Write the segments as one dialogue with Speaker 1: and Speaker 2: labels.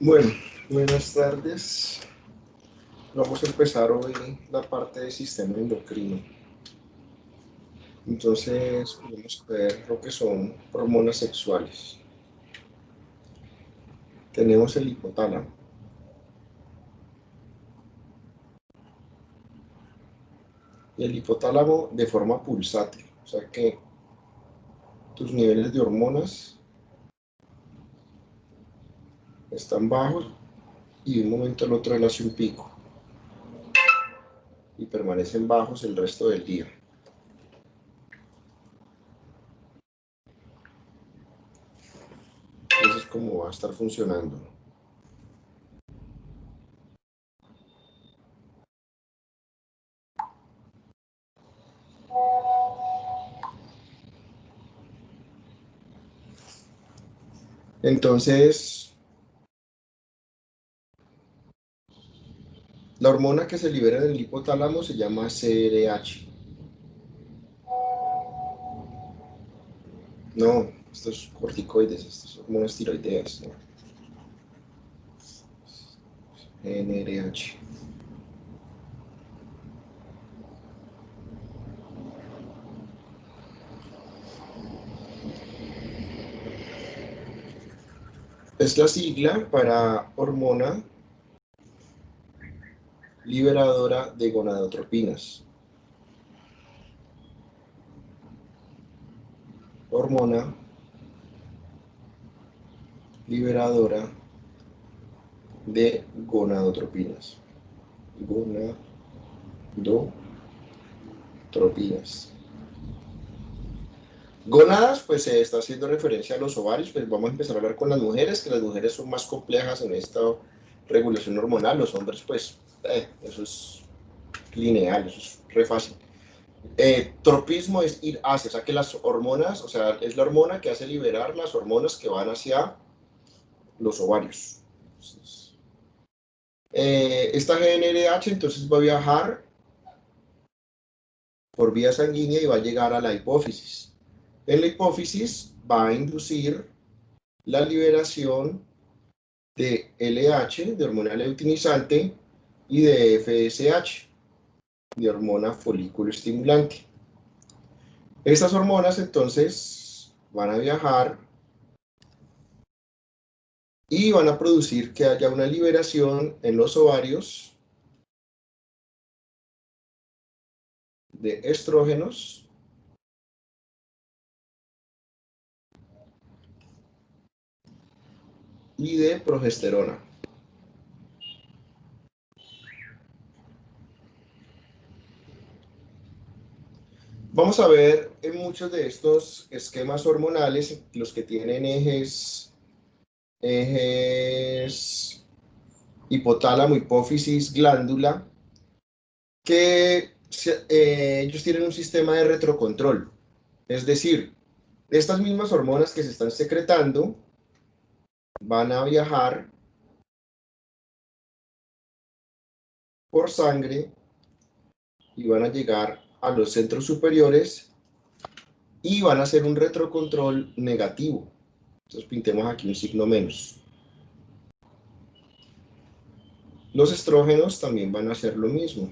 Speaker 1: Bueno, buenas tardes. Vamos a empezar hoy la parte del sistema endocrino. Entonces, vamos a ver lo que son hormonas sexuales. Tenemos el hipotálamo. Y el hipotálamo de forma pulsátil, o sea que tus niveles de hormonas están bajos y de un momento al otro él hace un pico y permanecen bajos el resto del día. Eso es como va a estar funcionando. Entonces, la hormona que se libera en el hipotálamo se llama CRH. No, estos corticoides, estas hormonas tiroideas, ¿no? NRH. Es la sigla para hormona liberadora de gonadotropinas. Hormona liberadora de gonadotropinas. Gonadotropinas. Gónadas, pues se está haciendo referencia a los ovarios, pues vamos a empezar a hablar con las mujeres, que las mujeres son más complejas en esta regulación hormonal, los hombres, pues, eso es lineal, eso es re fácil. Tropismo es ir hacia, o sea que las hormonas, o sea, es la hormona que hace liberar las hormonas que van hacia los ovarios. Entonces, esta GnRH entonces va a viajar por vía sanguínea y va a llegar a la hipófisis. En la hipófisis va a inducir la liberación de LH, de hormona leutinizante, y de FSH, de hormona folículo estimulante. Estas hormonas entonces van a viajar y van a producir que haya una liberación en los ovarios de estrógenos y de progesterona. Vamos a ver en muchos de estos esquemas hormonales, los que tienen ejes hipotálamo, hipófisis, glándula, que ellos tienen un sistema de retrocontrol. Es decir, estas mismas hormonas que se están secretando van a viajar por sangre y van a llegar a los centros superiores y van a hacer un retrocontrol negativo. Entonces pintemos aquí un signo menos. Los estrógenos también van a hacer lo mismo.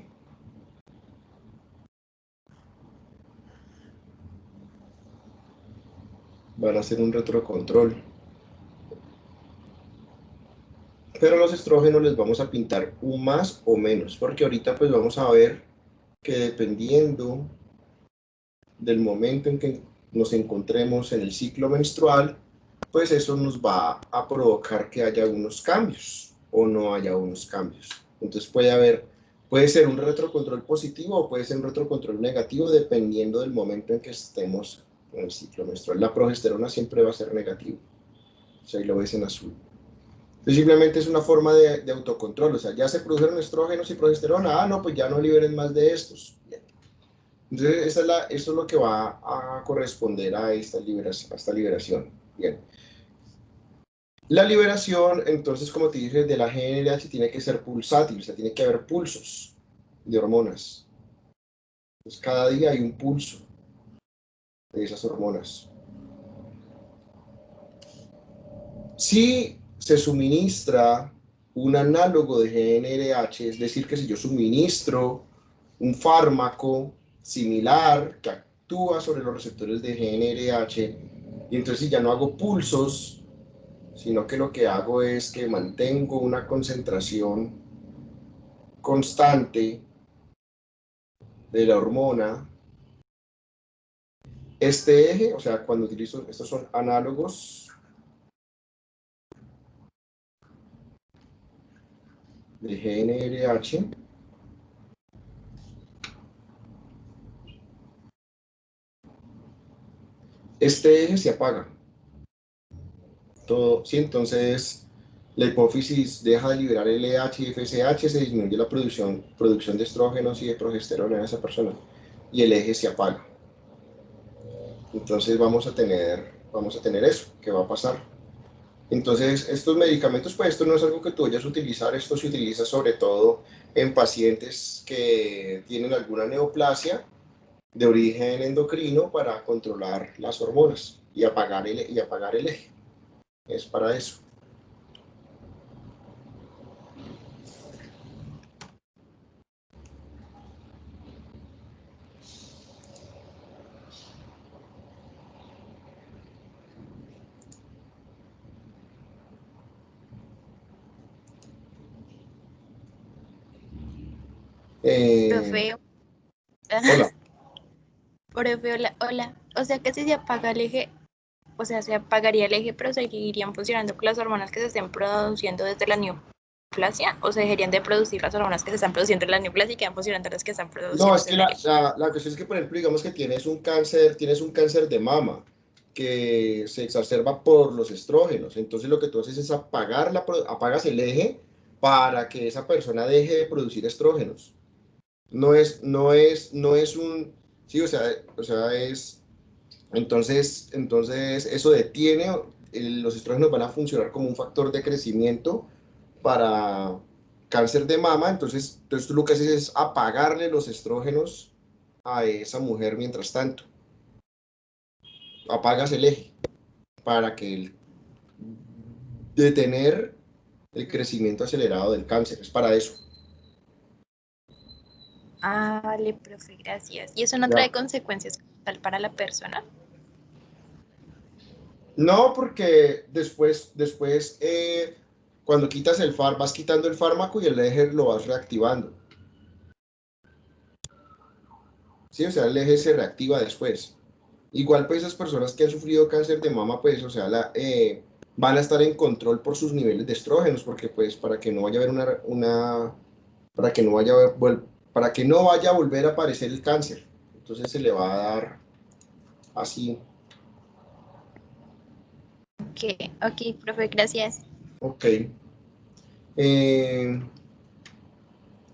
Speaker 1: Van a hacer un retrocontrol. Pero a los estrógenos les vamos a pintar un más o menos, porque ahorita pues vamos a ver que dependiendo del momento en que nos encontremos en el ciclo menstrual, pues eso nos va a provocar que haya unos cambios o no haya unos cambios. Entonces puede ser un retrocontrol positivo o puede ser un retrocontrol negativo dependiendo del momento en que estemos en el ciclo menstrual. La progesterona siempre va a ser negativa, o sea, ahí lo ves en azul. Entonces simplemente es una forma de autocontrol, o sea, ya se produjeron estrógenos y progesterona, no, pues ya no liberen más de estos. Bien. Entonces eso es lo que va a corresponder a esta liberación. Bien. La liberación, entonces, como te dije, de la GnRH tiene que ser pulsátil, o sea, tiene que haber pulsos de hormonas. Entonces, cada día hay un pulso de esas hormonas. Si se suministra un análogo de GnRH, es decir, que si yo suministro un fármaco similar que actúa sobre los receptores de GnRH, y entonces si ya no hago pulsos, sino que lo que hago es que mantengo una concentración constante de la hormona, este eje, o sea, cuando utilizo, estos son análogos de GnRH, este eje se apaga. Todo, ¿sí? Entonces, la hipófisis deja de liberar LH y FSH, se disminuye la producción de estrógenos y de progesterona en esa persona, y el eje se apaga. Entonces vamos a tener eso, que va a pasar. Entonces, estos medicamentos, pues esto no es algo que tú vayas a utilizar, esto se utiliza sobre todo en pacientes que tienen alguna neoplasia de origen endocrino para controlar las hormonas y apagar el eje. Es para eso.
Speaker 2: Profe,
Speaker 1: Hola.
Speaker 2: profe, hola, hola. O sea que si se apaga el eje, o sea, se apagaría el eje, pero seguirían funcionando con las hormonas que se estén produciendo desde la neoplasia, o se dejarían de producir las hormonas que se están produciendo en la neoplasia y quedan funcionando las que están
Speaker 1: No, es
Speaker 2: produciendo
Speaker 1: que
Speaker 2: en el eje.
Speaker 1: la cuestión es que, por ejemplo, digamos que tienes un cáncer de mama que se exacerba por los estrógenos. Entonces lo que tú haces es apagas el eje para que esa persona deje de producir estrógenos. No es un, sí, o sea, entonces eso detiene, los estrógenos van a funcionar como un factor de crecimiento para cáncer de mama, entonces tú lo que haces es apagarle los estrógenos a esa mujer mientras tanto. Apagas el eje para que detener el crecimiento acelerado del cáncer, es para eso.
Speaker 2: Ah, vale, profe, gracias. ¿Y eso no trae
Speaker 1: Ya.
Speaker 2: consecuencias tal para la persona?
Speaker 1: No, porque después cuando vas quitando el fármaco y el eje lo vas reactivando. Sí, o sea, el eje se reactiva después. Igual, pues esas personas que han sufrido cáncer de mama, pues, o sea, van a estar en control por sus niveles de estrógenos, porque pues para que no vaya a haber para que no vaya a para que no vaya a volver a aparecer el cáncer. Entonces se le va a dar así.
Speaker 2: Ok, ok, profe, gracias.
Speaker 1: Ok. Eh,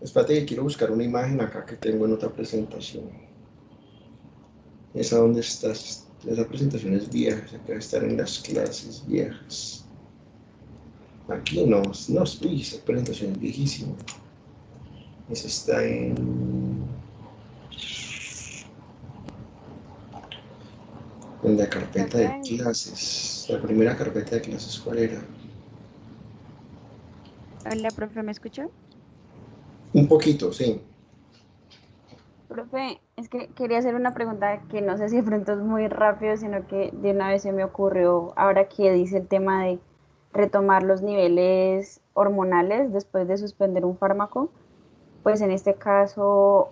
Speaker 1: espérate que quiero buscar una imagen acá que tengo en otra presentación. ¿Esa dónde estás? Esa presentación es vieja, se puede estar en las clases viejas. Aquí no, no, uy, esa presentación es viejísima. Esa está en la carpeta de
Speaker 3: Profe,
Speaker 1: clases. La primera carpeta de clases, ¿cuál era?
Speaker 3: hola, profe, ¿me escuchó?
Speaker 1: Un poquito, sí.
Speaker 3: Profe, es que quería hacer una pregunta que no sé si de pronto es muy rápido, sino que de una vez se me ocurrió ahora que dice el tema de retomar los niveles hormonales después de suspender un fármaco. Pues en este caso,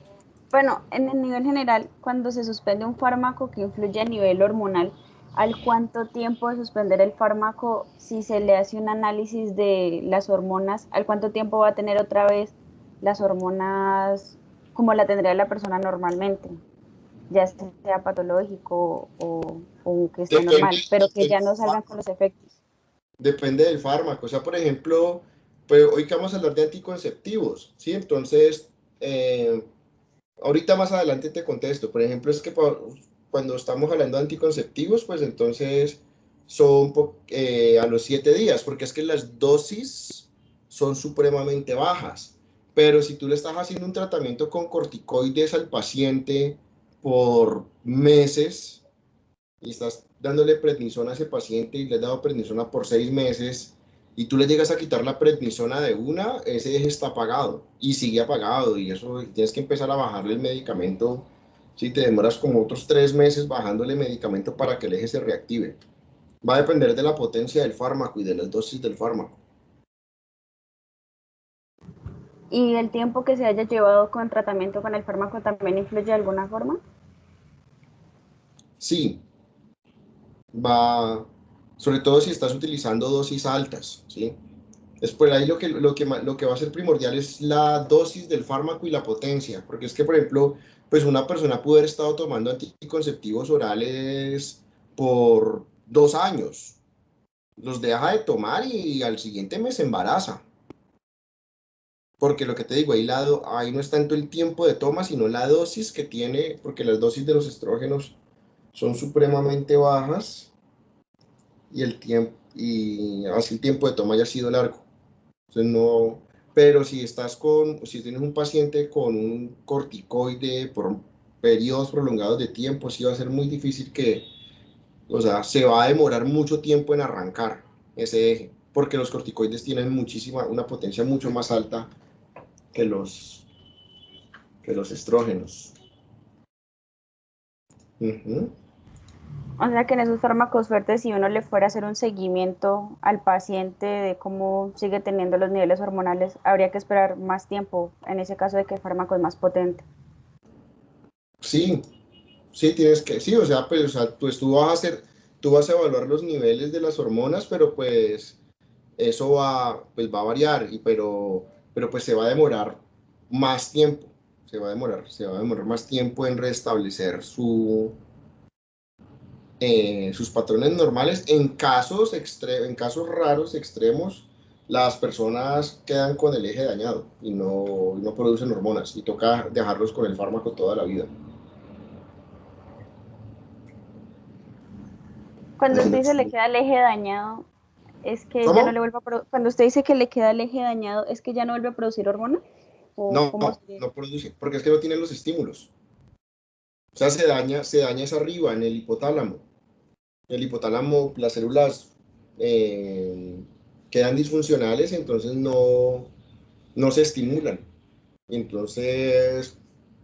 Speaker 3: bueno, en el nivel general, cuando se suspende un fármaco que influye a nivel hormonal, ¿al cuánto tiempo de suspender el fármaco, si se le hace un análisis de las hormonas, al cuánto tiempo va a tener otra vez las hormonas como la tendría la persona normalmente? Ya sea patológico o que esté
Speaker 1: Depende,
Speaker 3: normal, pero que
Speaker 1: depende
Speaker 3: ya no salgan con los efectos.
Speaker 1: depende del fármaco. O sea, por ejemplo, pues hoy que vamos a hablar de anticonceptivos, ¿sí? Entonces, ahorita más adelante te contesto. Por ejemplo, es que cuando estamos hablando de anticonceptivos, pues entonces son a los 7 días, porque es que las dosis son supremamente bajas. Pero si tú le estás haciendo un tratamiento con corticoides al paciente por meses y estás dándole prednisona a ese paciente y le has dado prednisona por 6 meses y tú le llegas a quitar la prednisona de una, ese eje está apagado y sigue apagado, y eso tienes que empezar a bajarle el medicamento. Si te demoras como otros 3 meses bajándole medicamento para que el eje se reactive. Va a depender de la potencia del fármaco y de las dosis del fármaco.
Speaker 3: ¿Y el tiempo que se haya llevado con tratamiento con el fármaco también influye de alguna forma?
Speaker 1: Sí, va, sobre todo si estás utilizando dosis altas, ¿sí? Después ahí lo que va a ser primordial es la dosis del fármaco y la potencia, porque es que, por ejemplo, pues una persona puede haber estado tomando anticonceptivos orales por 2 años, los deja de tomar y al siguiente mes se embaraza. Porque lo que te digo, ahí no es tanto el tiempo de toma, sino la dosis que tiene, porque las dosis de los estrógenos son supremamente bajas y así el tiempo de toma haya sido largo. Entonces no, pero si tienes un paciente con un corticoide por periodos prolongados de tiempo, sí va a ser muy difícil o sea, se va a demorar mucho tiempo en arrancar ese eje, porque los corticoides tienen una potencia mucho más alta que los estrógenos. Ujú.
Speaker 3: O sea que en esos fármacos fuertes, si uno le fuera a hacer un seguimiento al paciente de cómo sigue teniendo los niveles hormonales, habría que esperar más tiempo en ese caso de que el fármaco es más potente.
Speaker 1: Sí, sí, sí, o sea, pues tú vas a evaluar los niveles de las hormonas, pero pues eso va a variar, pero pues se va a demorar más tiempo, se va a demorar más tiempo en restablecer sus patrones normales. En casos raros, extremos, las personas quedan con el eje dañado y no producen hormonas y toca dejarlos con el fármaco toda la vida.
Speaker 3: Cuando usted dice le queda el eje dañado, es que ya no
Speaker 1: ¿Cómo?
Speaker 3: le vuelve a cuando usted dice que le queda el eje dañado, ¿es que ya no vuelve a producir hormonas? ¿O
Speaker 1: No,
Speaker 3: cómo sería?
Speaker 1: no produce, porque es que no tienen los estímulos. O sea, se daña es arriba, en el hipotálamo. El hipotálamo, las células eh, quedan disfuncionales, entonces no se estimulan. Entonces,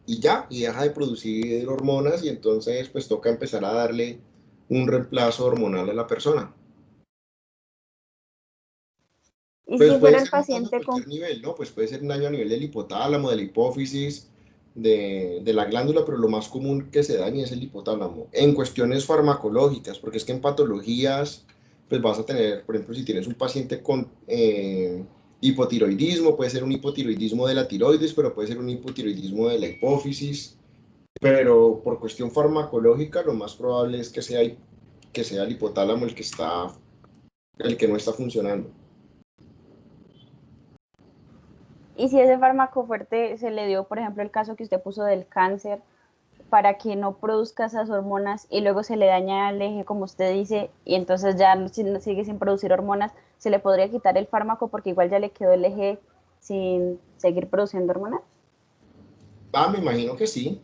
Speaker 1: y deja de producir hormonas y entonces pues toca empezar a darle un reemplazo hormonal a la persona.
Speaker 3: Y
Speaker 1: Pues
Speaker 3: si fuera
Speaker 1: puede
Speaker 3: el
Speaker 1: ser un daño a
Speaker 3: paciente con...
Speaker 1: cualquier nivel, ¿no? Pues puede ser un daño a nivel del hipotálamo, de la hipófisis, de la glándula, pero lo más común que se dañe es el hipotálamo. En cuestiones farmacológicas, porque es que en patologías, pues vas a tener, por ejemplo, si tienes un paciente con hipotiroidismo, puede ser un hipotiroidismo de la tiroides, pero puede ser un hipotiroidismo de la hipófisis, pero por cuestión farmacológica, lo más probable es que sea el hipotálamo el que no está funcionando.
Speaker 3: Y si ese fármaco fuerte se le dio, por ejemplo, el caso que usted puso del cáncer, para que no produzca esas hormonas y luego se le daña el eje, como usted dice, y entonces ya sigue sin producir hormonas, se le podría quitar el fármaco porque igual ya le quedó el eje sin seguir produciendo hormonas.
Speaker 1: Me imagino que sí.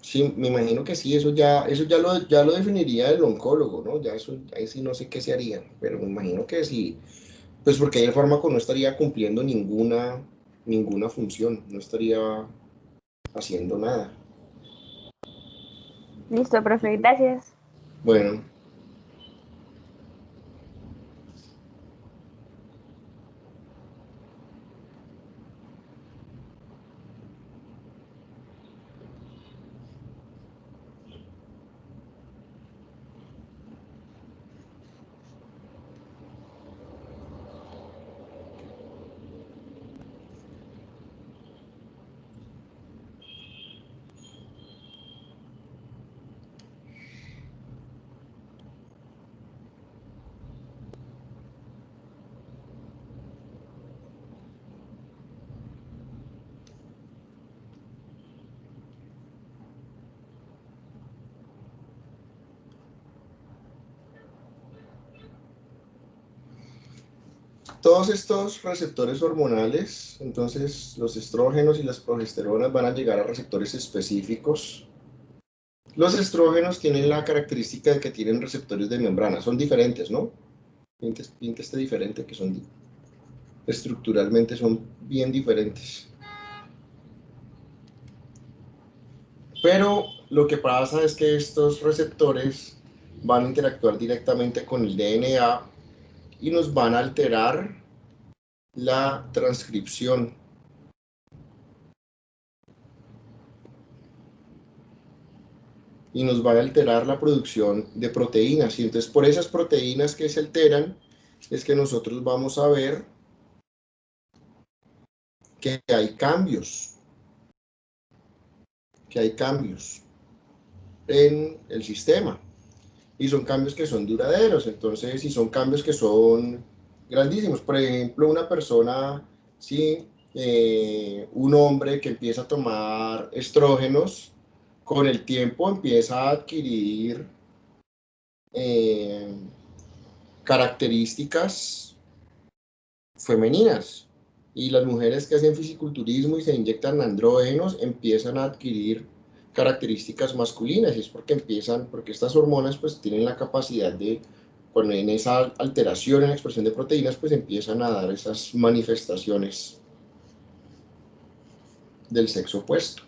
Speaker 1: Sí, me imagino que sí, ya lo definiría el oncólogo, ¿no? Ya eso, ahí sí no sé qué se haría, pero me imagino que sí, pues porque ahí el fármaco no estaría cumpliendo ninguna función, no estaría haciendo nada.
Speaker 3: Listo, profe, gracias.
Speaker 1: Bueno, todos estos receptores hormonales, entonces los estrógenos y las progesteronas van a llegar a receptores específicos. Los estrógenos tienen la característica de que tienen receptores de membrana, son diferentes, ¿no? pinte este diferente, que son estructuralmente son bien diferentes. Pero lo que pasa es que estos receptores van a interactuar directamente con el DNA y nos van a alterar la transcripción. Y nos van a alterar la producción de proteínas. Y entonces por esas proteínas que se alteran es que nosotros vamos a ver que hay cambios. En el sistema. Y son cambios que son duraderos. Entonces, y son cambios que son grandísimos. Por ejemplo, una persona, ¿sí? Un hombre que empieza a tomar estrógenos, con el tiempo empieza a adquirir características femeninas. Y las mujeres que hacen fisiculturismo y se inyectan andrógenos empiezan a adquirir características masculinas, y es porque estas hormonas pues tienen la capacidad de, cuando en esa alteración en la expresión de proteínas, pues empiezan a dar esas manifestaciones del sexo opuesto.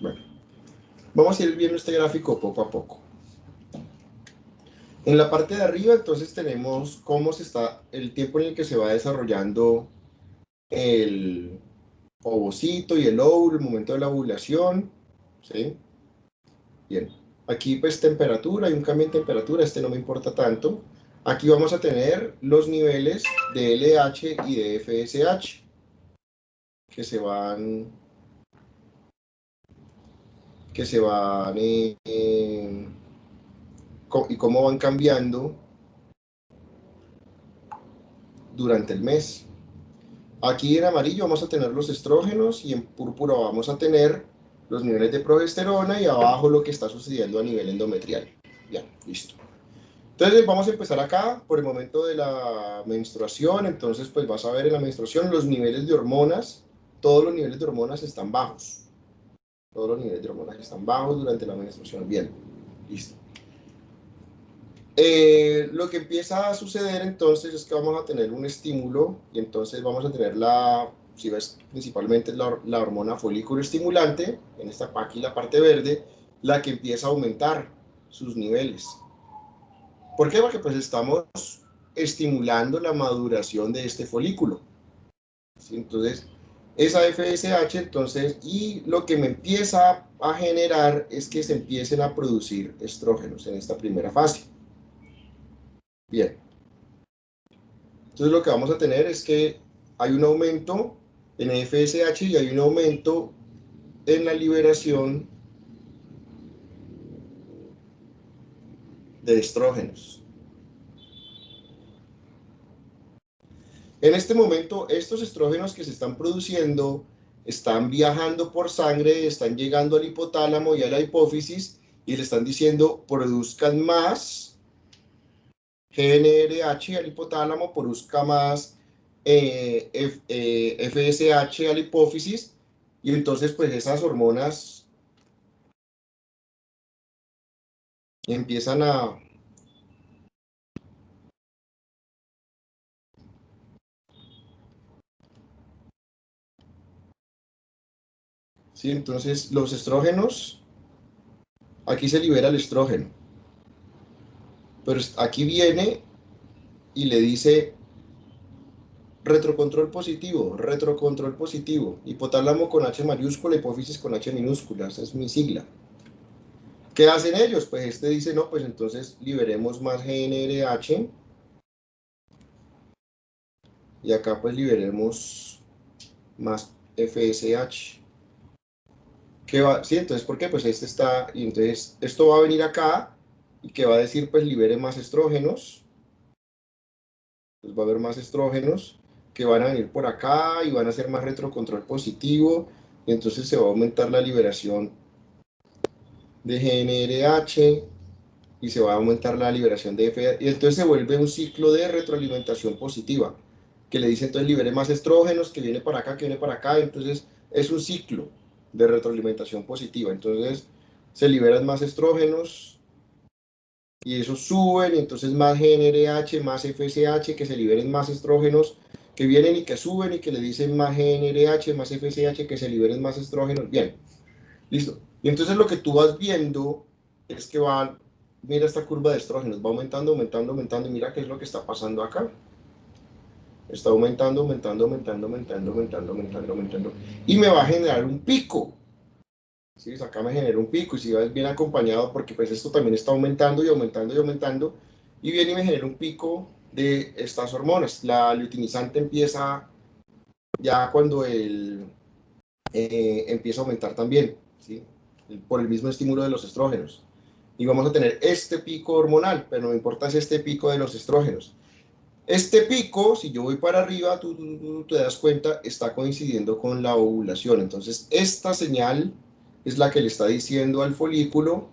Speaker 1: Bueno, vamos a ir viendo este gráfico poco a poco. En la parte de arriba, entonces, tenemos cómo se está el tiempo en el que se va desarrollando el ovocito y el óvulo, el momento de la ovulación, ¿sí? Bien, aquí pues temperatura, hay un cambio en temperatura, este no me importa tanto. Aquí vamos a tener los niveles de LH y de FSH que se van y cómo van cambiando durante el mes. Aquí en amarillo vamos a tener los estrógenos y en púrpura vamos a tener los niveles de progesterona y abajo lo que está sucediendo a nivel endometrial. Ya, listo. Entonces vamos a empezar acá por el momento de la menstruación. Entonces pues vas a ver en la menstruación los niveles de hormonas. Todos los niveles de hormonas están bajos. Todos los niveles de hormonas están bajos durante la menstruación. Bien, listo. Lo que empieza a suceder entonces es que vamos a tener un estímulo y entonces vamos a tener si ves, principalmente la hormona folículo estimulante, en esta aquí la parte verde, la que empieza a aumentar sus niveles. ¿Por qué? Porque pues estamos estimulando la maduración de este folículo. ¿Sí? Entonces, esa FSH, entonces, y lo que me empieza a generar es que se empiecen a producir estrógenos en esta primera fase. Bien. Entonces lo que vamos a tener es que hay un aumento en FSH y hay un aumento en la liberación de estrógenos. En este momento, estos estrógenos que se están produciendo están viajando por sangre, están llegando al hipotálamo y a la hipófisis y le están diciendo produzcan más GNRH al hipotálamo, produzca más FSH a la hipófisis, y entonces pues esas hormonas empiezan a ¿sí? Entonces los estrógenos, aquí se libera el estrógeno, pero aquí viene y le dice retrocontrol positivo, hipotálamo con H mayúscula, hipófisis con H minúscula, esa es mi sigla. ¿Qué hacen ellos? Pues este dice, no, pues entonces liberemos más GNRH y acá pues liberemos más FSH. ¿Qué va? Sí, entonces, ¿por qué? Pues este está, y entonces esto va a venir acá, y que va a decir, pues libere más estrógenos. Pues va a haber más estrógenos que van a venir por acá y van a hacer más retrocontrol positivo, y entonces se va a aumentar la liberación de GnRH y se va a aumentar la liberación de FA, y entonces se vuelve un ciclo de retroalimentación positiva, que le dice entonces libere más estrógenos, que viene para acá, que viene para acá, entonces es un ciclo de retroalimentación positiva, entonces se liberan más estrógenos, y esos suben, y entonces más GnRH, más FSH, que se liberen más estrógenos, que vienen y que suben, y que le dicen más GnRH, más FSH, que se liberen más estrógenos, bien, listo. Y entonces lo que tú vas viendo es que va, mira esta curva de estrógenos, va aumentando, aumentando, aumentando, y mira qué es lo que está pasando acá. Está aumentando, aumentando, aumentando, aumentando, aumentando, aumentando, aumentando, y me va a generar un pico. ¿Sí? Acá me genera un pico, y si vas bien acompañado, porque pues esto también está aumentando y aumentando y aumentando, y viene y me genera un pico de estas hormonas. La luteinizante empieza ya cuando empieza a aumentar también, ¿sí? Por el mismo estímulo de los estrógenos. Y vamos a tener este pico hormonal, pero no me importa es este pico de los estrógenos. Este pico, si yo voy para arriba, tú te das cuenta, está coincidiendo con la ovulación. Entonces, esta señal es la que le está diciendo al folículo,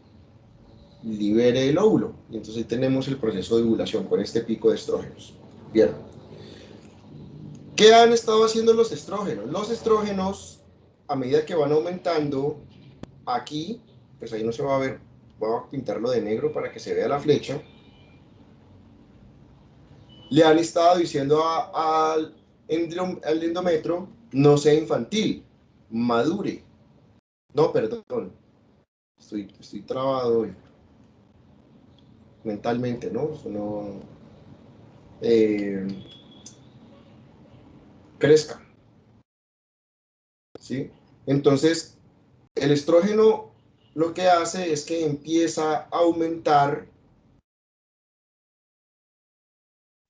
Speaker 1: libere el óvulo. Y entonces ahí tenemos el proceso de ovulación con este pico de estrógenos. Bien. ¿Qué han estado haciendo los estrógenos? Los estrógenos, a medida que van aumentando, aquí, pues ahí no se va a ver, voy a pintarlo de negro para que se vea la flecha, le han estado diciendo al endometrio, no sea infantil, madure. No, perdón, estoy trabado mentalmente, ¿no? Eso no, crezca, ¿sí? Entonces, el estrógeno lo que hace es que empieza a aumentar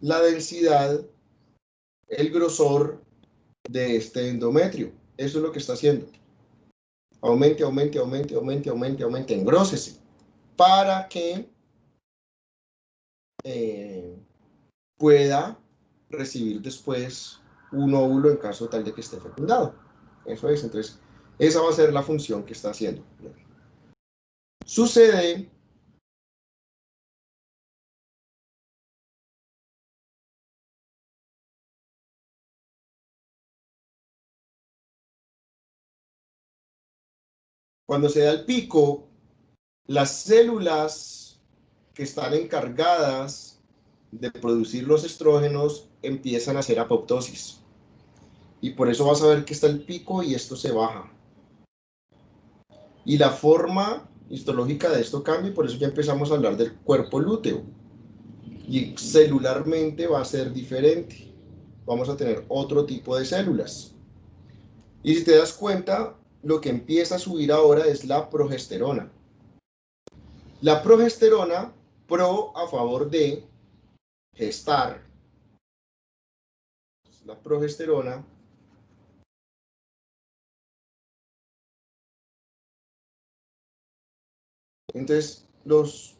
Speaker 1: la densidad, el grosor de este endometrio. Eso es lo que está haciendo. Aumente, aumente, aumente, aumente, aumente, aumente, engrósese, para que pueda recibir después un óvulo en caso tal de que esté fecundado. Eso es, entonces, esa va a ser la función que está haciendo. Sucede cuando se da el pico, las células que están encargadas de producir los estrógenos empiezan a hacer apoptosis. Y por eso vas a ver que está el pico y esto se baja. Y la forma histológica de esto cambia, y por eso ya empezamos a hablar del cuerpo lúteo. Y celularmente va a ser diferente. Vamos a tener otro tipo de células. Y si te das cuenta, lo que empieza a subir ahora es la progesterona. La progesterona, pro a favor de gestar. La progesterona entonces los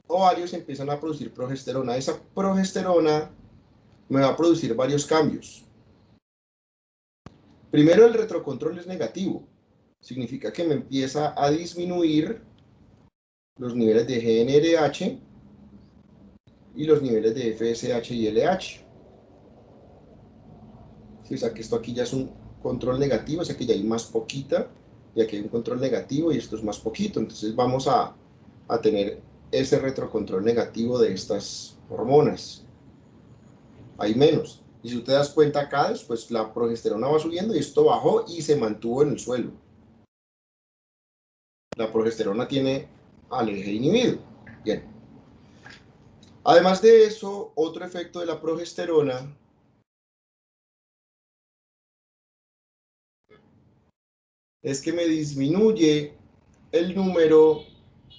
Speaker 1: ovarios empiezan a producir progesterona. Esa progesterona me va a producir varios cambios. Primero, el retrocontrol es negativo. Significa que me empieza a disminuir los niveles de GnRH y los niveles de FSH y LH. ¿Sí? O sea que esto aquí ya es un control negativo, o sea que ya hay más poquita, y aquí hay un control negativo y esto es más poquito. Entonces vamos a tener ese retrocontrol negativo de estas hormonas. Hay menos. Y si tú te das cuenta acá, después la progesterona va subiendo y esto bajó y se mantuvo en el suelo. La progesterona tiene al eje inhibido. Bien. Además de eso, otro efecto de la progesterona es que me disminuye el número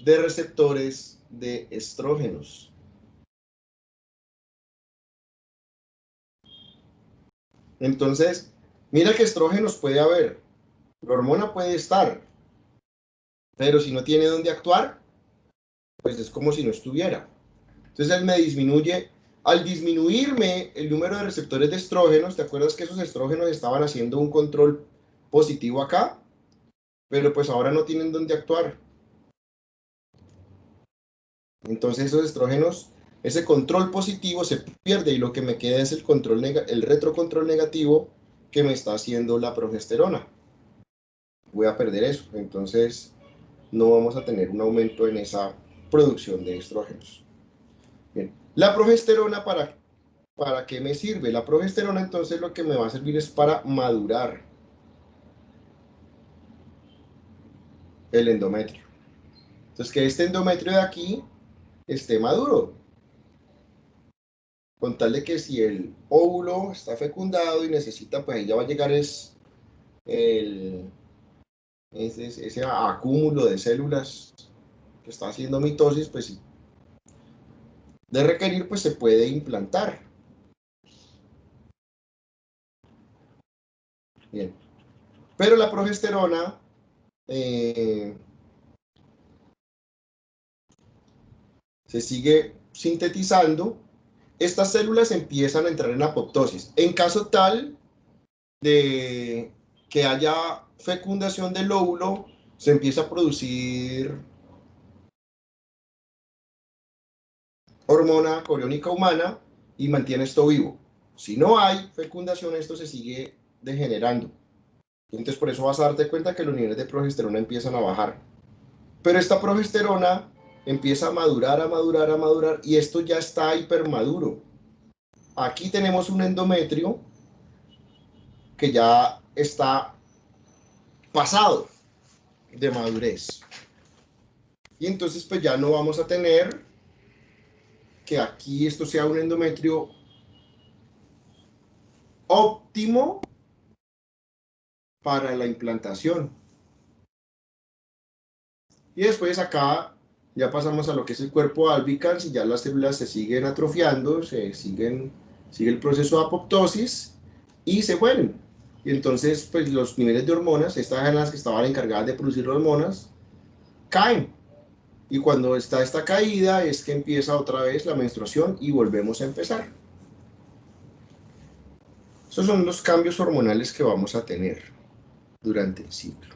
Speaker 1: de receptores de estrógenos. Entonces, mira que estrógenos puede haber, la hormona puede estar, Pero si no tiene dónde actuar, pues es como si no estuviera. Entonces él me disminuye. Al disminuirme el número de receptores de estrógenos, ¿te acuerdas que esos estrógenos estaban haciendo un control positivo acá? Pero pues ahora no tienen dónde actuar. Entonces esos estrógenos, ese control positivo se pierde y lo que me queda es el retrocontrol negativo que me está haciendo la progesterona. Voy a perder eso, entonces no vamos a tener un aumento en esa producción de estrógenos. Bien. La progesterona, ¿para qué me sirve? La progesterona entonces lo que me va a servir es para madurar el endometrio. Entonces que este endometrio de aquí esté maduro, con tal de que si el óvulo está fecundado y necesita, pues ahí ya va a llegar ese acúmulo de células que está haciendo mitosis, pues de requerir, pues se puede implantar. Bien. Pero la progesterona se sigue sintetizando. Estas células empiezan a entrar en apoptosis. En caso tal de que haya fecundación del óvulo, se empieza a producir hormona coriónica humana y mantiene esto vivo. Si no hay fecundación, esto se sigue degenerando. Entonces por eso vas a darte cuenta que los niveles de progesterona empiezan a bajar. Pero esta progesterona empieza a madurar, a madurar, a madurar, y esto ya está hipermaduro. Aquí tenemos un endometrio que ya está pasado de madurez. Y entonces pues ya no vamos a tener que aquí esto sea un endometrio óptimo para la implantación. Y después acá ya pasamos a lo que es el cuerpo albicans y ya las células se siguen atrofiando, sigue el proceso de apoptosis y se mueren. Y entonces pues los niveles de hormonas, estas eran las que estaban encargadas de producir hormonas, caen. Y cuando está esta caída es que empieza otra vez la menstruación y volvemos a empezar. Esos son los cambios hormonales que vamos a tener durante el ciclo.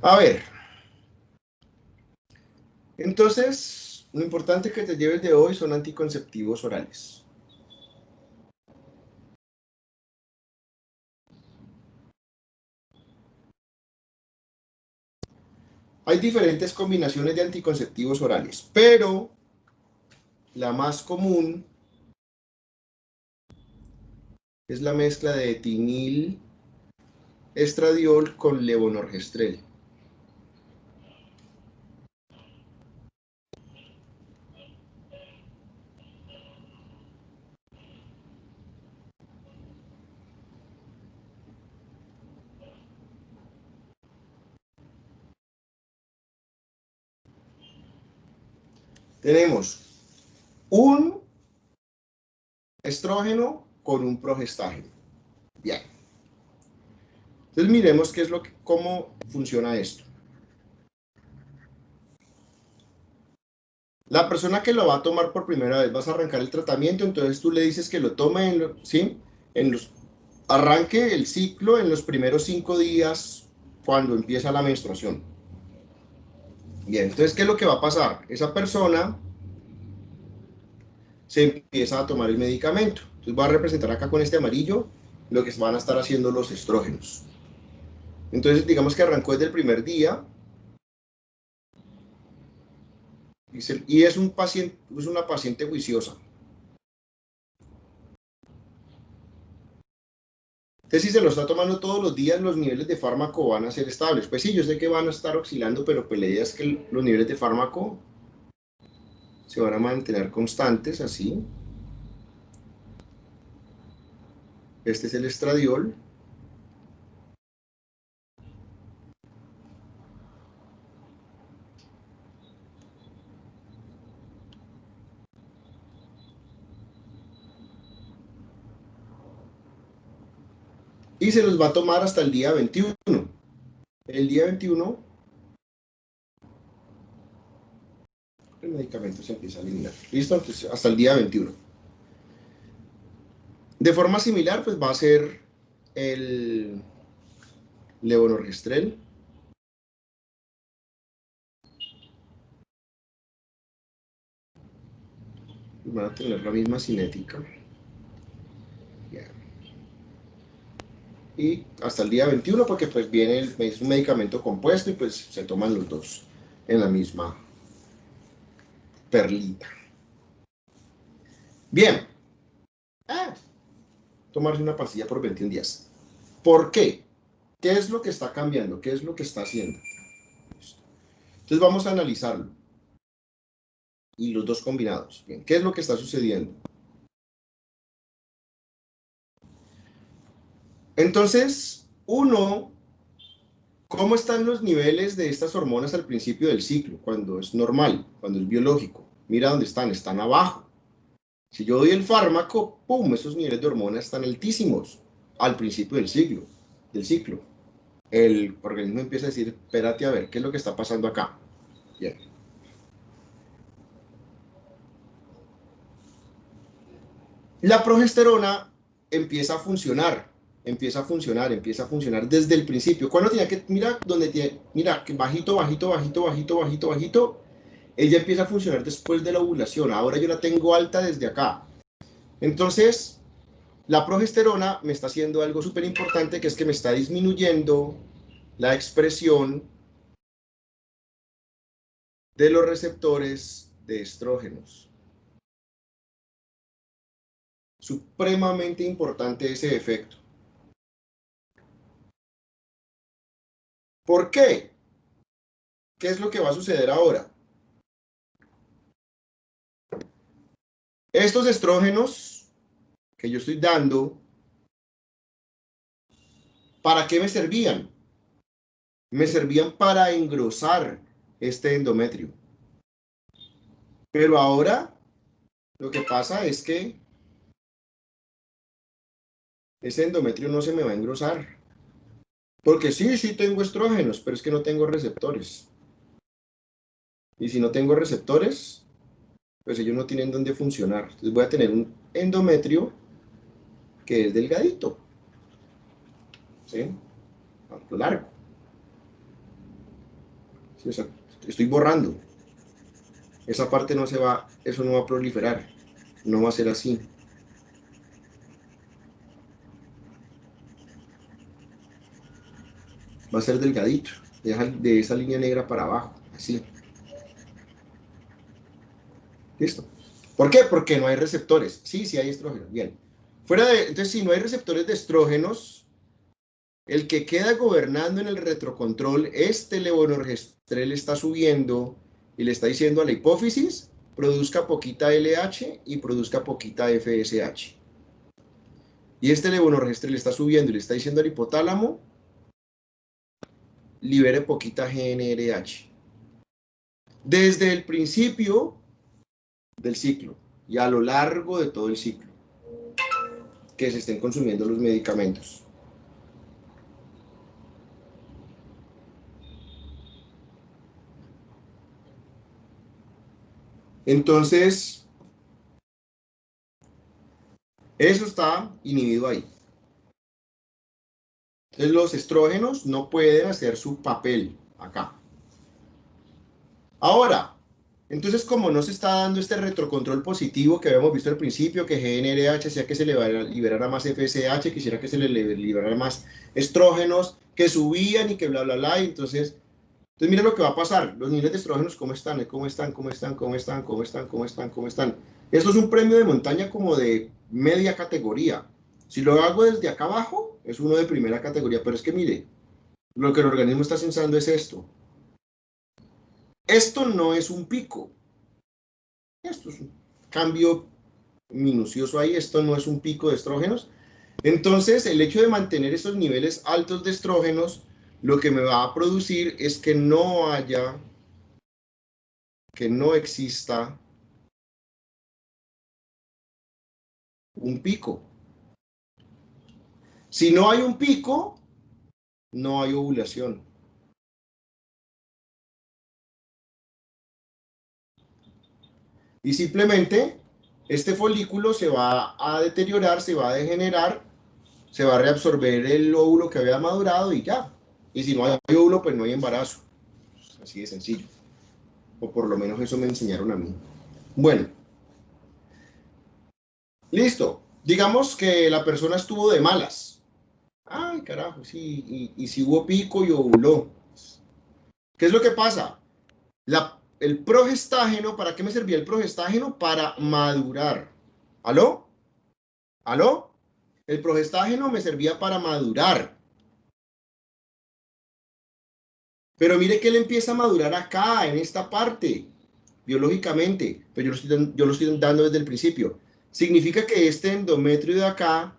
Speaker 1: A ver, entonces, lo importante que te lleves de hoy son anticonceptivos orales. Hay diferentes combinaciones de anticonceptivos orales, pero la más común es la mezcla de etinil estradiol con levonorgestrel. Tenemos un estrógeno con un progestágeno. Bien. Entonces miremos cómo funciona esto. La persona que lo va a tomar por primera vez, vas a arrancar el tratamiento, entonces tú le dices que lo tome, ¿sí? Arranque el ciclo en los primeros 5 días cuando empieza la menstruación. Bien, entonces, ¿qué es lo que va a pasar? Esa persona se empieza a tomar el medicamento. Entonces voy a representar acá con este amarillo lo que van a estar haciendo los estrógenos. Entonces, digamos que arrancó desde el primer día. Y es una paciente juiciosa. Entonces, si se lo está tomando todos los días, los niveles de fármaco van a ser estables. Pues sí, yo sé que van a estar oscilando, pero pues la idea es que los niveles de fármaco se van a mantener constantes, así. Este es el estradiol. Y se los va a tomar hasta el día 21. El día 21, el medicamento se empieza a eliminar. ¿Listo? Entonces, hasta el día 21. De forma similar, pues va a ser el levonorgestrel. Van a tener la misma cinética. Yeah. Y hasta el día 21, porque pues viene es un medicamento compuesto y pues se toman los dos en la misma perlita. Bien. Tomarse una pastilla por 21 días. ¿Por qué? ¿Qué es lo que está cambiando? ¿Qué es lo que está haciendo? Entonces vamos a analizarlo. Y los dos combinados. Bien, ¿qué es lo que está sucediendo? Entonces, uno, ¿cómo están los niveles de estas hormonas al principio del ciclo? Cuando es normal, cuando es biológico. Mira dónde están abajo. Si yo doy el fármaco, ¡pum!, esos niveles de hormonas están altísimos al principio del ciclo. El organismo empieza a decir, espérate a ver, ¿qué es lo que está pasando acá? Bien. La progesterona empieza a funcionar desde el principio. ¿Cuándo tenía que, mira, que bajito, ella empieza a funcionar después de la ovulación. Ahora yo la tengo alta desde acá. Entonces, la progesterona me está haciendo algo súper importante, que es que me está disminuyendo la expresión de los receptores de estrógenos. Supremamente importante ese efecto. ¿Por qué? ¿Qué es lo que va a suceder ahora? Estos estrógenos que yo estoy dando, ¿para qué me servían? Me servían para engrosar este endometrio. Pero ahora lo que pasa es que ese endometrio no se me va a engrosar. Porque sí tengo estrógenos, pero es que no tengo receptores. Y si no tengo receptores, pues ellos no tienen dónde funcionar. Entonces voy a tener un endometrio que es delgadito. ¿Sí? Largo. ¿Sí? O sea, estoy borrando. Esa parte no se va, eso no va a proliferar. No va a ser así. Va a ser delgadito. De esa línea negra para abajo. Así. ¿Listo? ¿Por qué? Porque no hay receptores. Sí hay estrógenos. Bien. Entonces, si no hay receptores de estrógenos, el que queda gobernando en el retrocontrol, este levonorgestrel está subiendo y le está diciendo a la hipófisis, produzca poquita LH y produzca poquita FSH. Y este levonorgestrel está subiendo y le está diciendo al hipotálamo, libere poquita GnRH. Desde el principio del ciclo y a lo largo de todo el ciclo que se estén consumiendo los medicamentos. Entonces, eso está inhibido ahí. Entonces, los estrógenos no pueden hacer su papel acá. Ahora, entonces, como no se está dando este retrocontrol positivo que habíamos visto al principio, que GnRH hacía que se le liberara más FSH, quisiera que se le liberara más estrógenos, que subían y que bla, bla, bla, y entonces mira lo que va a pasar. Los niveles de estrógenos, ¿cómo están? Esto es un premio de montaña como de media categoría. Si lo hago desde acá abajo, es uno de primera categoría, pero es que mire, lo que el organismo está sensando es esto. Esto no es un pico. Esto es un cambio minucioso ahí, esto no es un pico de estrógenos. Entonces, el hecho de mantener esos niveles altos de estrógenos, lo que me va a producir es que no exista un pico. Si no hay un pico, no hay ovulación. Y simplemente este folículo se va a deteriorar, se va a degenerar, se va a reabsorber el óvulo que había madurado y ya. Y si no hay óvulo, pues no hay embarazo. Así de sencillo. O por lo menos eso me enseñaron a mí. Bueno. Listo. Digamos que la persona estuvo de malas. Ay, carajo, sí. Y si hubo pico y ovuló. ¿Qué es lo que pasa? El progestágeno, ¿para qué me servía el progestágeno? Para madurar. ¿Aló? ¿Aló? El progestágeno me servía para madurar. Pero mire que él empieza a madurar acá, en esta parte, biológicamente. Pero yo lo estoy dando desde el principio. Significa que este endometrio de acá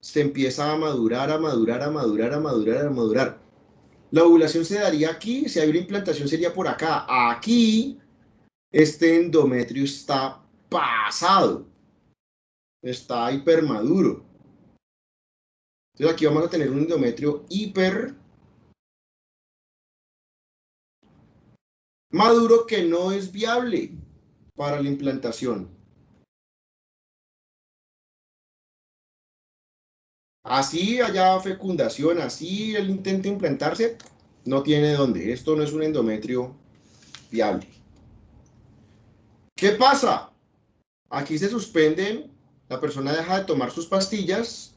Speaker 1: se empieza a madurar, a madurar, a madurar, a madurar, a madurar. La ovulación se daría aquí, si hay una implantación sería por acá. Aquí, este endometrio está pasado. Está hipermaduro. Entonces aquí vamos a tener un endometrio hiper maduro que no es viable para la implantación. Así haya fecundación, así él intenta implantarse, no tiene dónde. Esto no es un endometrio viable. ¿Qué pasa? Aquí se suspenden, la persona deja de tomar sus pastillas,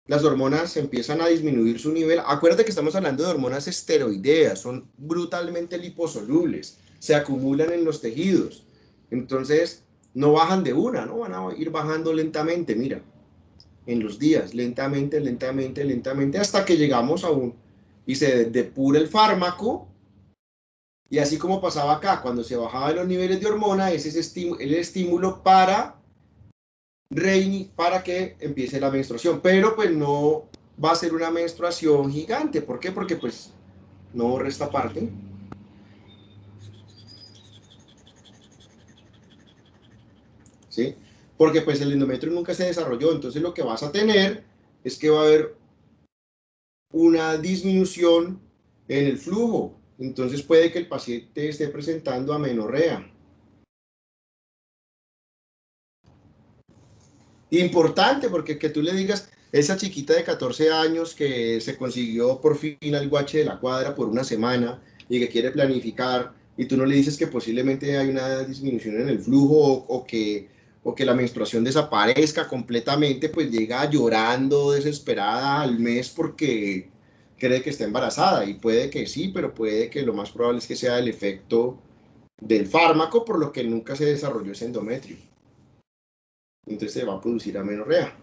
Speaker 1: las hormonas empiezan a disminuir su nivel. Acuérdate que estamos hablando de hormonas esteroideas, son brutalmente liposolubles, se acumulan en los tejidos. Entonces, no bajan de una, ¿no? Van a ir bajando lentamente, mira, en los días, lentamente, lentamente, lentamente, hasta que llegamos a y se depura el fármaco. Y así como pasaba acá, cuando se bajaban los niveles de hormona, ese es el estímulo para que empiece la menstruación, pero pues no va a ser una menstruación gigante. ¿Por qué? Porque pues no resta parte. ¿Sí? Porque pues el endometrio nunca se desarrolló, entonces lo que vas a tener es que va a haber una disminución en el flujo, entonces puede que el paciente esté presentando amenorrea. Importante, porque que tú le digas, esa chiquita de 14 años que se consiguió por fin al guache de la cuadra por una semana y que quiere planificar, y tú no le dices que posiblemente hay una disminución en el flujo o que la menstruación desaparezca completamente, pues llega llorando desesperada al mes porque cree que está embarazada, y puede que sí, pero puede que lo más probable es que sea el efecto del fármaco, por lo que nunca se desarrolló ese endometrio. Entonces se va a producir amenorrea.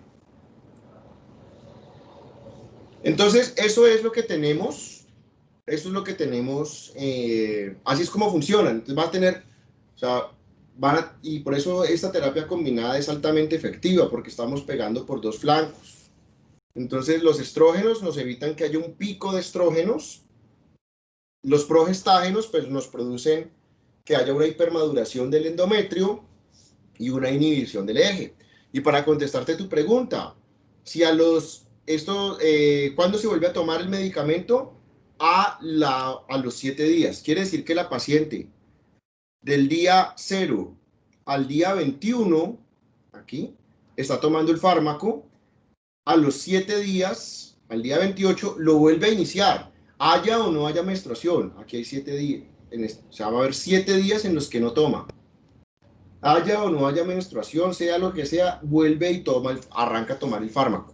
Speaker 1: Entonces, eso es lo que tenemos. Eso es lo que tenemos. Así es como funciona. Entonces va a tener, o sea, y por eso esta terapia combinada es altamente efectiva, porque estamos pegando por dos flancos. Entonces, los estrógenos nos evitan que haya un pico de estrógenos. Los progestágenos, pues, nos producen que haya una hipermaduración del endometrio y una inhibición del eje. Y para contestarte tu pregunta, si ¿cuándo se vuelve a tomar el medicamento? A los 7 días. Quiere decir que la paciente del día 0 al día 21, aquí, está tomando el fármaco, a los 7 días, al día 28, lo vuelve a iniciar, haya o no haya menstruación. Aquí hay 7 días, o sea, va a haber 7 días en los que no toma. Haya o no haya menstruación, sea lo que sea, vuelve y arranca a tomar el fármaco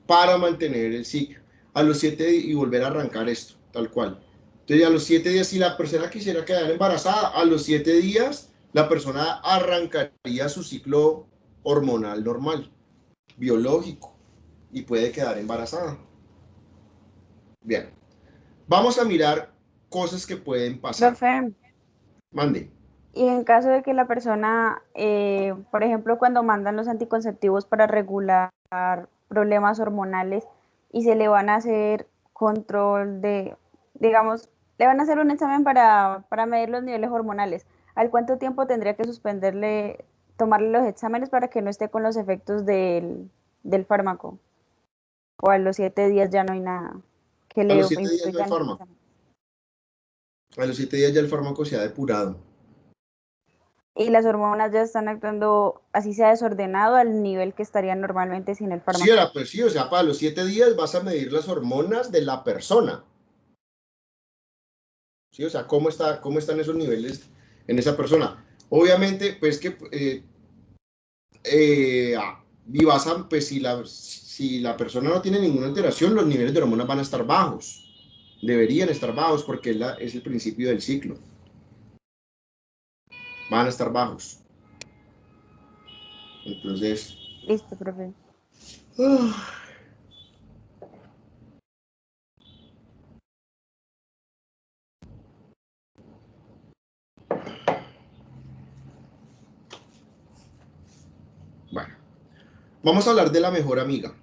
Speaker 1: para mantener el ciclo. A los 7 días y volver a arrancar esto, tal cual. Entonces, a los 7 días, si la persona quisiera quedar embarazada, a los 7 días, la persona arrancaría su ciclo hormonal normal, biológico, y puede quedar embarazada. Bien, vamos a mirar cosas que pueden pasar.
Speaker 3: Profe,
Speaker 1: Mande.
Speaker 3: Y en caso de que la persona, por ejemplo, cuando mandan los anticonceptivos para regular problemas hormonales y se le van a hacer control de, digamos, le van a hacer un examen para medir los niveles hormonales, ¿al cuánto tiempo tendría que suspenderle, tomarle los exámenes para que no esté con los efectos del fármaco? ¿O a los 7 días ya no hay nada que
Speaker 1: A
Speaker 3: le
Speaker 1: los 7 días no hay
Speaker 3: influya en el
Speaker 1: fármaco.
Speaker 3: examen?
Speaker 1: A los 7 días ya el fármaco se ha depurado.
Speaker 3: Y las hormonas ya están actuando, así sea desordenado, al nivel que estarían normalmente sin el
Speaker 1: Sí,
Speaker 3: fármaco.
Speaker 1: pues sí, o sea, para los 7 días vas a medir las hormonas de la persona. ¿Sí? O sea, cómo están esos niveles en esa persona. Obviamente, pues que y vas a, pues si la persona no tiene ninguna alteración, los niveles de hormonas van a estar bajos. Deberían estar bajos porque es el principio del ciclo. Van a estar bajos. Entonces,
Speaker 3: Listo, profe.
Speaker 1: bueno, vamos a hablar de la mejor amiga.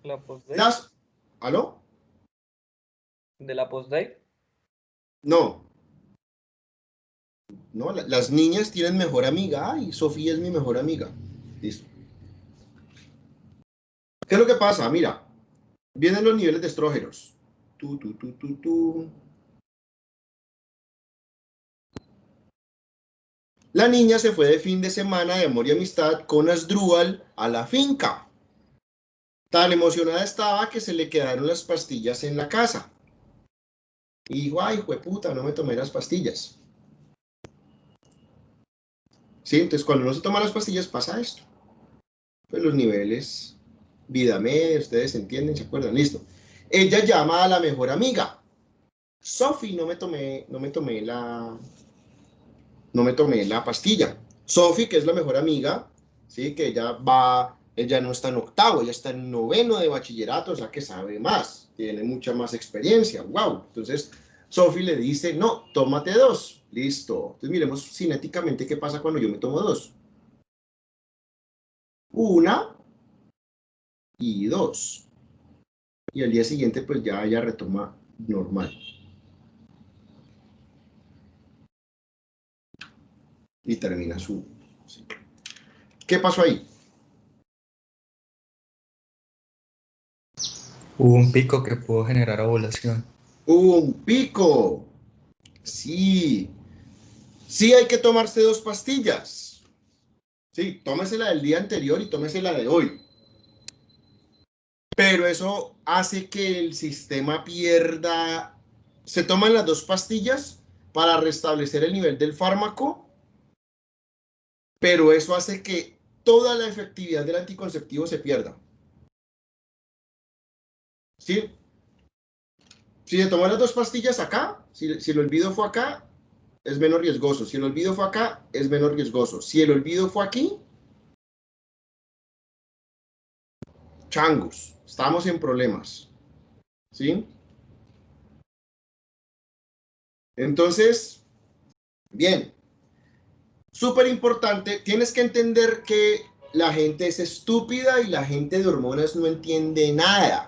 Speaker 4: ¿La post-date?
Speaker 1: ¿Aló?
Speaker 4: ¿De la post-date?
Speaker 1: No. No, las niñas tienen mejor amiga. Ay, Sofía es mi mejor amiga. Listo. ¿Qué es lo que pasa? Mira, vienen los niveles de estrógenos. Tú. La niña se fue de fin de semana de amor y amistad con Asdrúbal a la finca. Tan emocionada estaba que se le quedaron las pastillas en la casa. Y dijo, ay, jueputa, no me tomé las pastillas. Sí, entonces cuando no se toma las pastillas pasa esto. Pues los niveles, vida media, ustedes entienden, ¿se acuerdan? Listo. Ella llama a la mejor amiga. Sofi, no me tomé la pastilla. Sofi, que es la mejor amiga, ¿sí? Que ella no está en octavo, ella está en noveno de bachillerato, o sea que sabe más, tiene mucha más experiencia, wow. Entonces, Sofi le dice, no, tómate 2, listo. Entonces, miremos cinéticamente qué pasa cuando yo me tomo 2. 1 y 2. Y al día siguiente, pues ya ella retoma normal. Y termina su ciclo. ¿Qué pasó ahí?
Speaker 5: Hubo un pico que pudo generar ovulación.
Speaker 1: Un pico. Sí. Sí hay que tomarse 2 pastillas. Sí, tómese la del día anterior y tómese la de hoy. Pero eso hace que el sistema pierda... Se toman las 2 pastillas para restablecer el nivel del fármaco, pero eso hace que toda la efectividad del anticonceptivo se pierda. ¿Sí? Si se toman las 2 pastillas acá, si el olvido fue acá, es menos riesgoso. Si el olvido fue acá, es menos riesgoso. Si el olvido fue aquí, changos, estamos en problemas. ¿Sí? Entonces, bien, súper importante, tienes que entender que la gente es estúpida y la gente de hormonas no entiende nada.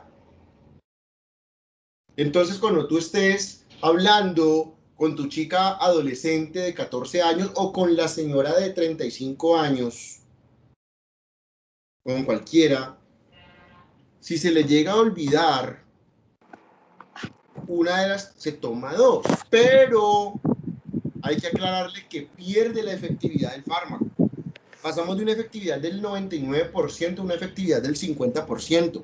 Speaker 1: Entonces, cuando tú estés hablando con tu chica adolescente de 14 años o con la señora de 35 años, con cualquiera, si se le llega a olvidar, una de las se toma 2, pero hay que aclararle que pierde la efectividad del fármaco. Pasamos de una efectividad del 99% a una efectividad del 50%.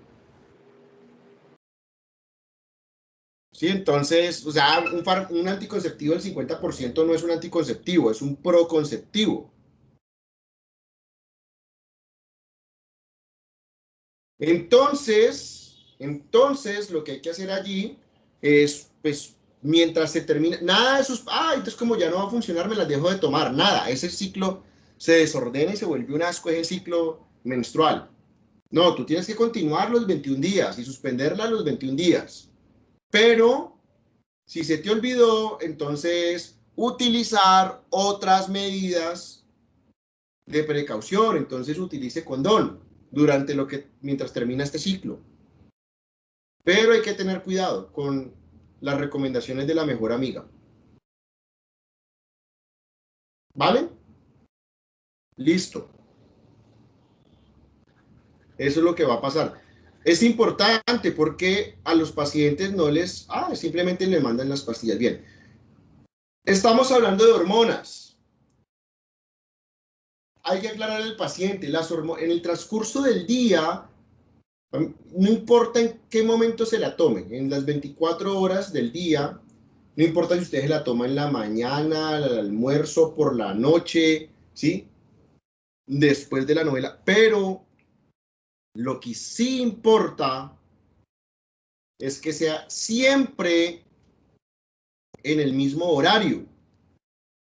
Speaker 1: ¿Sí? Entonces, o sea, un anticonceptivo del 50% no es un anticonceptivo, es un proconceptivo. Entonces, lo que hay que hacer allí es, pues, mientras se termina, nada de sus, entonces como ya no va a funcionar, me las dejo de tomar, nada, ese ciclo se desordena y se vuelve un asco ese ciclo menstrual. No, tú tienes que continuar los 21 días y suspenderla los 21 días. Pero si se te olvidó, entonces utilizar otras medidas de precaución. Entonces utilice condón mientras termina este ciclo. Pero hay que tener cuidado con las recomendaciones de la mejor amiga. ¿Vale? Listo. Eso es lo que va a pasar. Es importante porque a los pacientes no les... simplemente le mandan las pastillas. Bien. Estamos hablando de hormonas. Hay que aclarar al paciente, en el transcurso del día, no importa en qué momento se la tomen, en las 24 horas del día, no importa si ustedes la toman en la mañana, al almuerzo, por la noche, ¿sí? Después de la novela, pero lo que sí importa es que sea siempre en el mismo horario.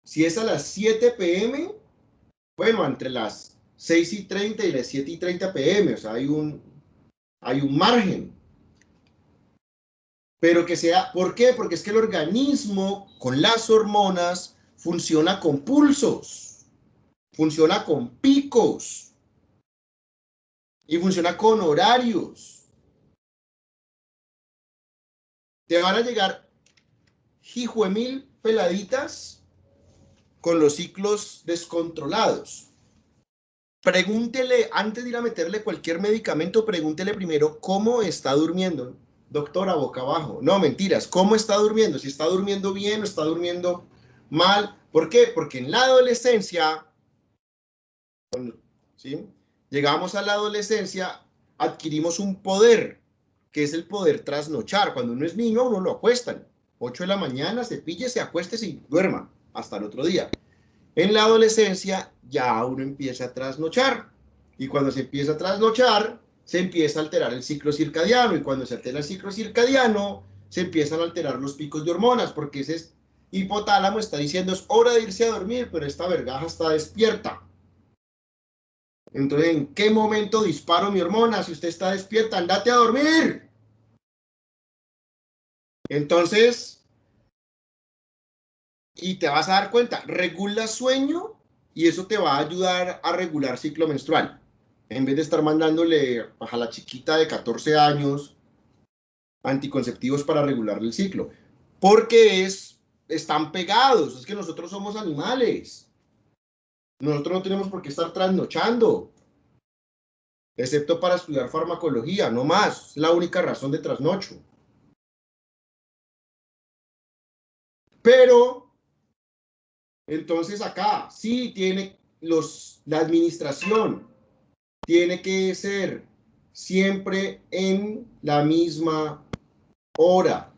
Speaker 1: Si es a las 7 p.m., bueno, entre las 6:30 y las 7:30 p.m., o sea, hay un margen. Pero que sea, ¿por qué? Porque es que el organismo con las hormonas funciona con pulsos, funciona con picos y funciona con horarios. Te van a llegar hijo de mil peladitas con los ciclos descontrolados. Pregúntele, antes de ir a meterle cualquier medicamento, pregúntele primero cómo está durmiendo. Doctora, boca abajo. No, mentiras. ¿Cómo está durmiendo? Si está durmiendo bien o está durmiendo mal. ¿Por qué? Porque en la adolescencia, ¿sí? Llegamos a la adolescencia, adquirimos un poder, que es el poder trasnochar. Cuando uno es niño, a uno lo acuestan. 8 de la mañana, se pille, se acueste y duerma hasta el otro día. En la adolescencia ya uno empieza a trasnochar. Y cuando se empieza a trasnochar, se empieza a alterar el ciclo circadiano. Y cuando se altera el ciclo circadiano, se empiezan a alterar los picos de hormonas, porque ese hipotálamo está diciendo es hora de irse a dormir, pero esta vergaja está despierta. Entonces, ¿en qué momento disparo mi hormona? Si usted está despierta, andate a dormir. Entonces, y te vas a dar cuenta, regula sueño y eso te va a ayudar a regular ciclo menstrual. En vez de estar mandándole a la chiquita de 14 años anticonceptivos para regular el ciclo. Porque están pegados, es que nosotros somos animales. Nosotros no tenemos por qué estar trasnochando, excepto para estudiar farmacología, no más. Es la única razón de trasnocho. Pero, entonces acá, sí tiene la administración, tiene que ser siempre en la misma hora,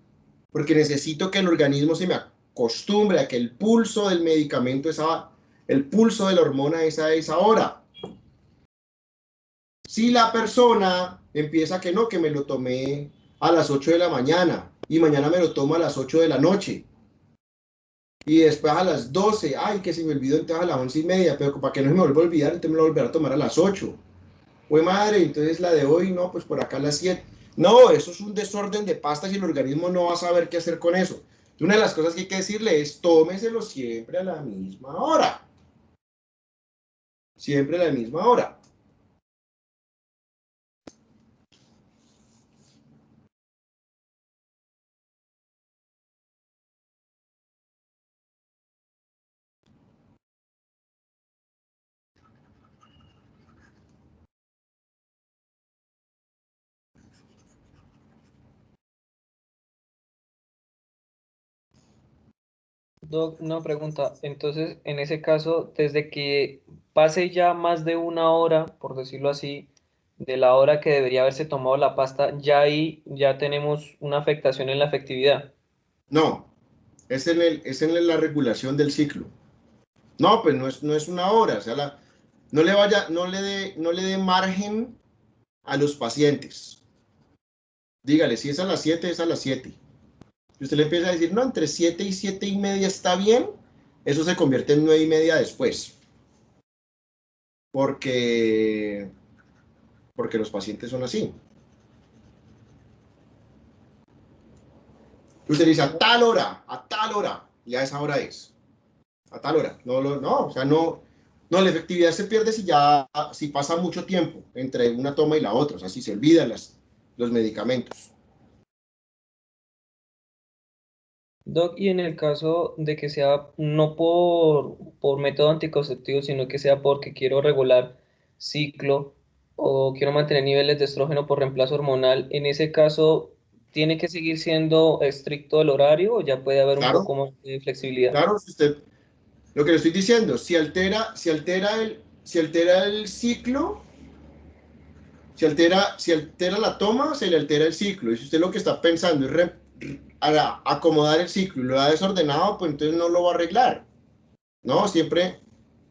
Speaker 1: porque necesito que el organismo se me acostumbre a que el pulso del medicamento el pulso de la hormona es a esa hora. Si la persona empieza que no, que me lo tomé a las 8 de la mañana y mañana me lo tomo a las 8 de la noche y después a las 12, ay, que se me olvidó, entonces a las 11:30, pero para que no se me vuelva a olvidar, entonces me lo volveré a tomar a las 8. Pues madre, entonces la de hoy, no, pues por acá a las 7. No, eso es un desorden de pastas y el organismo no va a saber qué hacer con eso. Y una de las cosas que hay que decirle es, tómeselo siempre a la misma hora. Siempre a la misma hora.
Speaker 4: Doc, una pregunta. Entonces, en ese caso, desde que pase ya más de una hora, por decirlo así, de la hora que debería haberse tomado la pasta, ya ahí ya tenemos una afectación en la efectividad.
Speaker 1: No, es en la regulación del ciclo. No, pues no es una hora, o sea, no le dé margen a los pacientes. Dígale, si es a las 7, es a las 7. Si usted le empieza a decir, no, entre 7 y 7:30 está bien, eso se convierte en 9:30 después. Porque los pacientes son así. Usted dice a tal hora, y a esa hora es. A tal hora. No, o sea, no, la efectividad se pierde si pasa mucho tiempo entre una toma y la otra, o sea, si se olvidan los medicamentos.
Speaker 4: Doc, y en el caso de que sea no por método anticonceptivo, sino que sea porque quiero regular ciclo o quiero mantener niveles de estrógeno por reemplazo hormonal, en ese caso, ¿tiene que seguir siendo estricto el horario o ya puede haber un
Speaker 1: Claro,
Speaker 4: poco más de flexibilidad?
Speaker 1: claro, si usted, lo que le estoy diciendo, si altera el ciclo, si altera la toma, se le altera el ciclo. Y si usted lo que está pensando es acomodar el ciclo y lo ha desordenado, pues entonces no lo va a arreglar. No, siempre,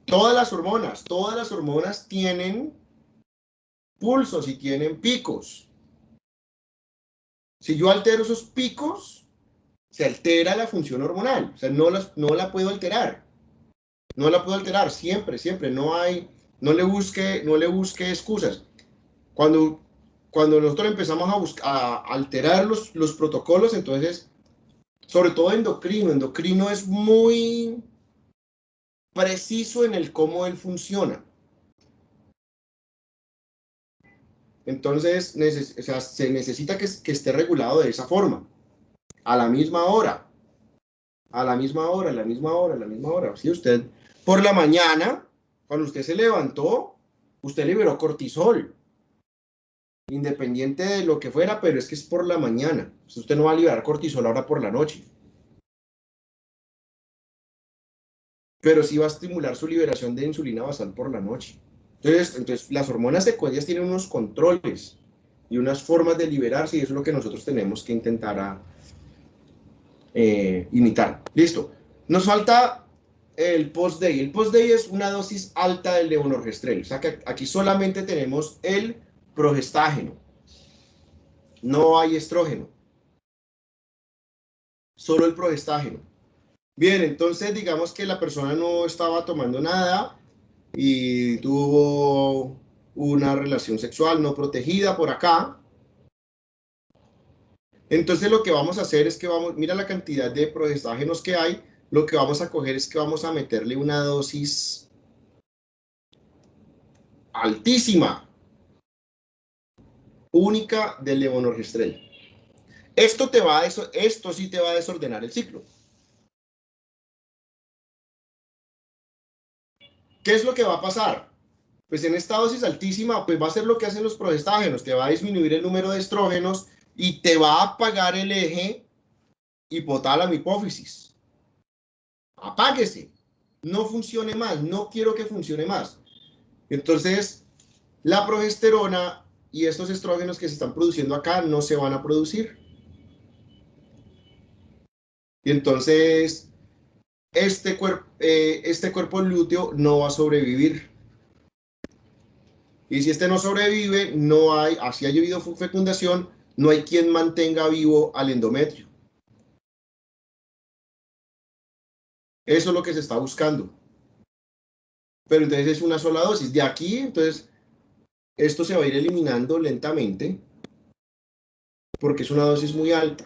Speaker 1: todas las hormonas tienen pulsos y tienen picos. Si yo altero esos picos, se altera la función hormonal. O sea, no la puedo alterar. No la puedo alterar, siempre, siempre. No le busque excusas. Cuando nosotros empezamos a alterar los protocolos, entonces, sobre todo endocrino es muy preciso en el cómo él funciona. Entonces, o sea, se necesita que esté regulado de esa forma, a la misma hora, a la misma hora, a la misma hora, a la misma hora. Si usted, por la mañana, cuando usted se levantó, usted liberó cortisol, independiente de lo que fuera, pero es que es por la mañana. Usted no va a liberar cortisol ahora por la noche. Pero sí va a estimular su liberación de insulina basal por la noche. Entonces las hormonas secundarias tienen unos controles y unas formas de liberarse y eso es lo que nosotros tenemos que intentar imitar. Listo. Nos falta el post-day. El post-day es una dosis alta del levonorgestrel. O sea que aquí solamente tenemos el progestágeno. No hay estrógeno. Solo el progestágeno. Bien, entonces digamos que la persona no estaba tomando nada y tuvo una relación sexual no protegida por acá. Entonces lo que vamos a hacer es que mira la cantidad de progestágenos que hay, lo que vamos a coger es que vamos a meterle una dosis altísima, única del levonorgestrel. Esto sí te va a desordenar el ciclo. ¿Qué es lo que va a pasar? Pues en esta dosis altísima, pues va a ser lo que hacen los progestágenos, te va a disminuir el número de estrógenos y te va a apagar el eje hipotálamo-hipófisis. Apáguese, no funcione más, no quiero que funcione más. Entonces, la progesterona y estos estrógenos que se están produciendo acá no se van a producir. Y entonces, este cuerpo lúteo no va a sobrevivir. Y si este no sobrevive, así haya habido fecundación, no hay quien mantenga vivo al endometrio. Eso es lo que se está buscando. Pero entonces es una sola dosis. De aquí, entonces, esto se va a ir eliminando lentamente porque es una dosis muy alta.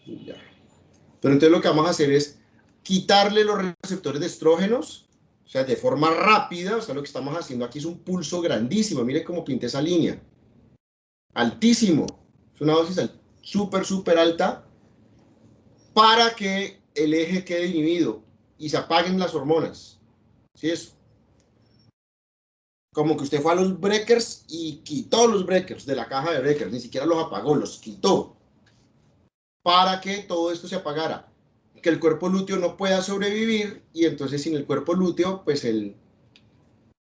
Speaker 1: Ya. Pero entonces lo que vamos a hacer es quitarle los receptores de estrógenos, o sea, de forma rápida. O sea, lo que estamos haciendo aquí es un pulso grandísimo. Mire cómo pinté esa línea. Altísimo. Es una dosis súper, súper alta para que el eje quede inhibido y se apaguen las hormonas. ¿Sí es? Como que usted fue a los breakers y quitó los breakers de la caja de breakers, ni siquiera los apagó, los quitó para que todo esto se apagara, que el cuerpo lúteo no pueda sobrevivir y entonces sin el cuerpo lúteo, pues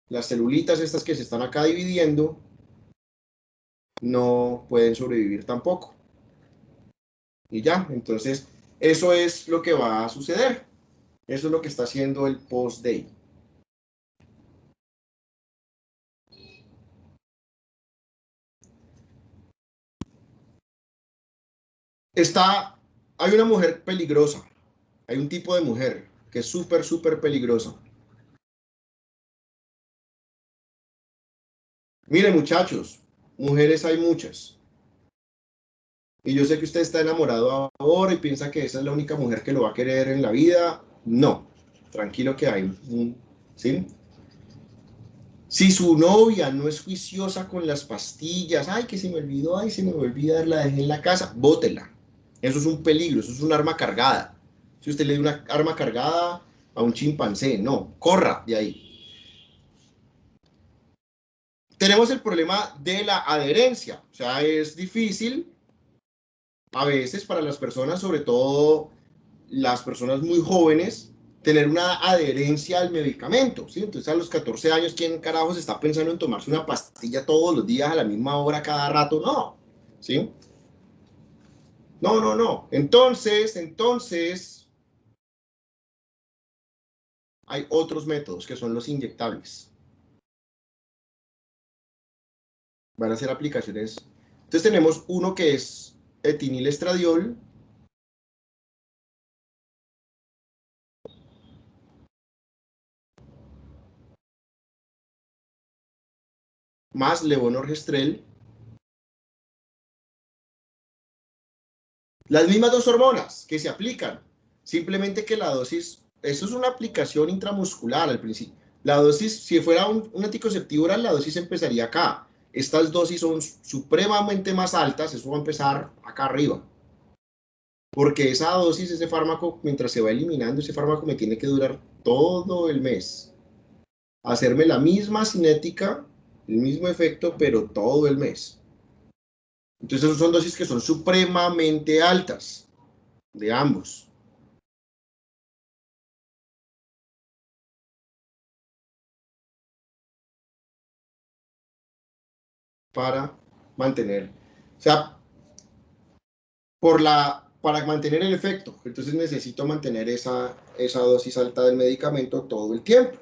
Speaker 1: las celulitas estas que se están acá dividiendo no pueden sobrevivir tampoco. Y ya, entonces eso es lo que va a suceder. Eso es lo que está haciendo el post-day. Hay una mujer peligrosa, hay un tipo de mujer que es súper, súper peligrosa. Miren muchachos, mujeres hay muchas. Y yo sé que usted está enamorado ahora y piensa que esa es la única mujer que lo va a querer en la vida. No, tranquilo que hay ¿sí? Si su novia no es juiciosa con las pastillas, ay, que se me olvidó, ay, se me olvidó, la dejé en la casa, bótela. Eso es un peligro, eso es un arma cargada. Si usted le da una arma cargada a un chimpancé, no, corra de ahí. Tenemos el problema de la adherencia, o sea, es difícil a veces para las personas, sobre todo las personas muy jóvenes, tener una adherencia al medicamento, ¿sí? Entonces a los 14 años, ¿quién carajos está pensando en tomarse una pastilla todos los días a la misma hora, cada rato? No, ¿sí? No. Entonces, hay otros métodos que son los inyectables. Van a ser aplicaciones. Entonces tenemos uno que es etinilestradiol, más levonorgestrel. Las mismas dos hormonas que se aplican, simplemente que la dosis, eso es una aplicación intramuscular al principio. La dosis, si fuera un anticonceptivo oral, la dosis empezaría acá. Estas dosis son supremamente más altas, eso va a empezar acá arriba. Porque esa dosis, ese fármaco, mientras se va eliminando, ese fármaco me tiene que durar todo el mes. Hacerme la misma cinética, el mismo efecto, pero todo el mes. Entonces, esas son dosis que son supremamente altas de ambos. Para mantener, o sea, para mantener el efecto. Entonces necesito mantener esa dosis alta del medicamento todo el tiempo.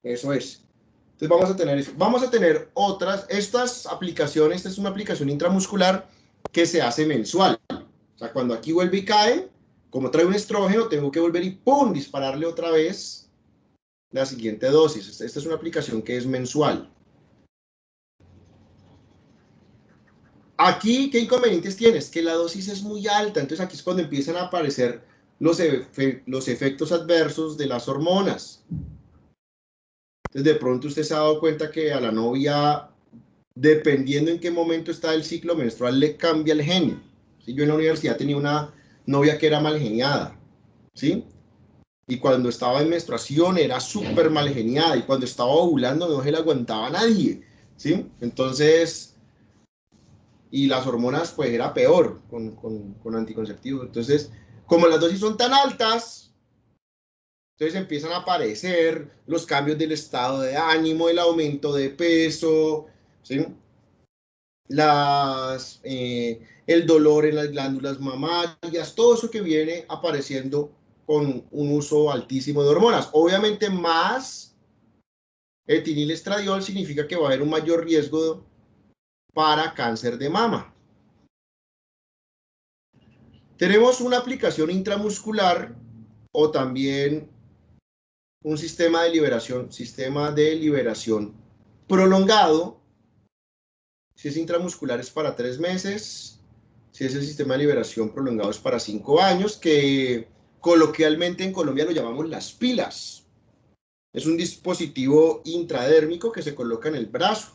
Speaker 1: Eso es. Entonces vamos a tener eso. Vamos a tener otras, estas aplicaciones, esta es una aplicación intramuscular que se hace mensual. O sea, cuando aquí vuelve y cae, como trae un estrógeno, tengo que volver y ¡pum!, dispararle otra vez la siguiente dosis. Esta es una aplicación que es mensual. Aquí, ¿qué inconvenientes tienes? Que la dosis es muy alta, entonces aquí es cuando empiezan a aparecer los efectos adversos de las hormonas. Entonces, de pronto usted se ha dado cuenta que a la novia, dependiendo en qué momento está el ciclo menstrual, le cambia el genio. ¿Sí? Yo en la universidad tenía una novia que era mal geniada, ¿sí? Y cuando estaba en menstruación era súper mal geniada, y cuando estaba ovulando no se le aguantaba a nadie, ¿sí? Entonces, y las hormonas pues era peor con anticonceptivos. Entonces, como las dosis son tan altas, entonces empiezan a aparecer los cambios del estado de ánimo, el aumento de peso, ¿sí? El dolor en las glándulas mamarias, todo eso que viene apareciendo con un uso altísimo de hormonas. Obviamente más etinilestradiol significa que va a haber un mayor riesgo para cáncer de mama. Tenemos una aplicación intramuscular o también un sistema de liberación prolongado. Si es intramuscular es para 3 meses, si es el sistema de liberación prolongado es para 5 años, que coloquialmente en Colombia lo llamamos las pilas. Es un dispositivo intradérmico que se coloca en el brazo.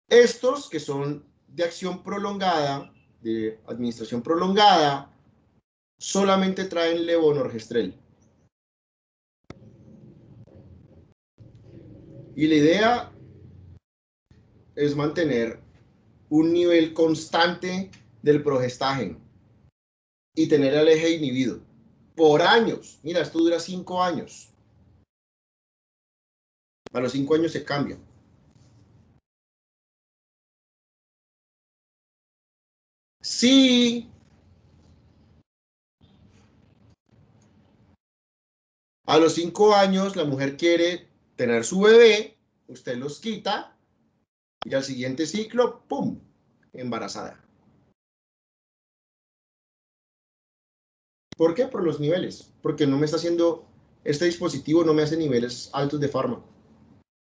Speaker 1: Estos que son de acción prolongada, de administración prolongada, solamente traen levonorgestrel. Y la idea es mantener un nivel constante del progestágeno y tener el eje inhibido por años. Mira, esto dura 5 años. A los 5 años se cambia. Si a los 5 años la mujer quiere tener su bebé, usted los quita y al siguiente ciclo, ¡pum!, embarazada. ¿Por qué? Por los niveles. Porque no me está haciendo, este dispositivo no me hace niveles altos de fármaco.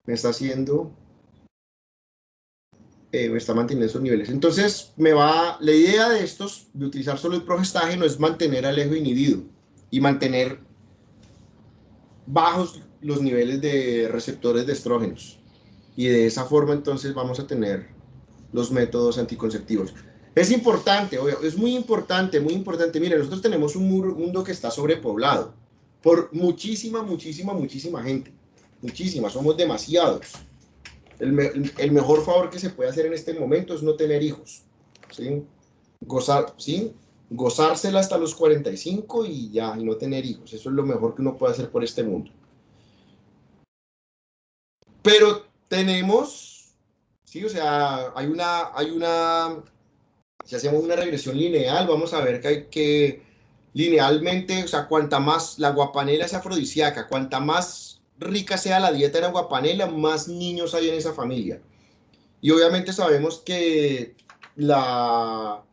Speaker 1: Me está haciendo está manteniendo esos niveles. Entonces, la idea de estos, de utilizar solo el progestágeno, es mantener al eje inhibido y mantener bajos los niveles de receptores de estrógenos. Y de esa forma, entonces, vamos a tener los métodos anticonceptivos. Es importante, es muy importante, muy importante. Miren, nosotros tenemos un mundo que está sobrepoblado por muchísima gente. Muchísima, somos demasiados. El mejor favor que se puede hacer en este momento es no tener hijos. ¿Sí? Gozársela hasta los 45 y ya, y no tener hijos. Eso es lo mejor que uno puede hacer por este mundo. Pero tenemos, sí, o sea, si hacemos una regresión lineal, vamos a ver que linealmente, o sea, cuanta más, la aguapanela es afrodisíaca, cuanta más rica sea la dieta en aguapanela, más niños hay en esa familia. Y obviamente sabemos que la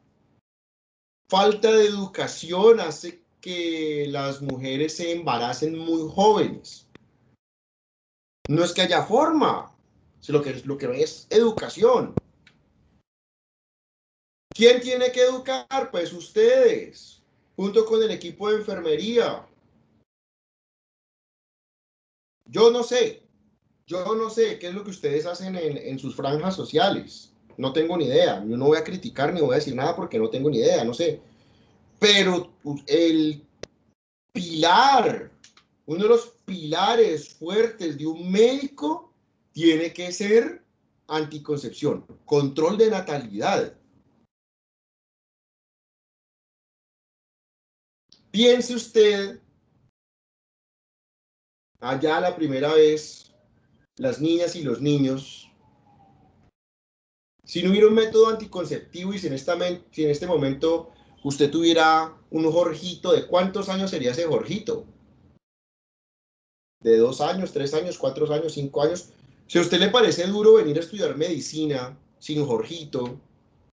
Speaker 1: falta de educación hace que las mujeres se embaracen muy jóvenes. No es que haya forma, lo que es educación. ¿Quién tiene que educar? Pues ustedes, junto con el equipo de enfermería. Yo no sé qué es lo que ustedes hacen en sus franjas sociales. No tengo ni idea. Yo no voy a criticar ni voy a decir nada porque no tengo ni idea, no sé. Pero el pilar, uno de los pilares fuertes de un médico tiene que ser anticoncepción, control de natalidad. Piense usted, allá la primera vez, las niñas y los niños, si no hubiera un método anticonceptivo y si en este momento usted tuviera un Jorgito, ¿de cuántos años sería ese Jorgito? ¿De 2 años, 3 años, 4 años, 5 años? Si a usted le parece duro venir a estudiar medicina sin Jorgito,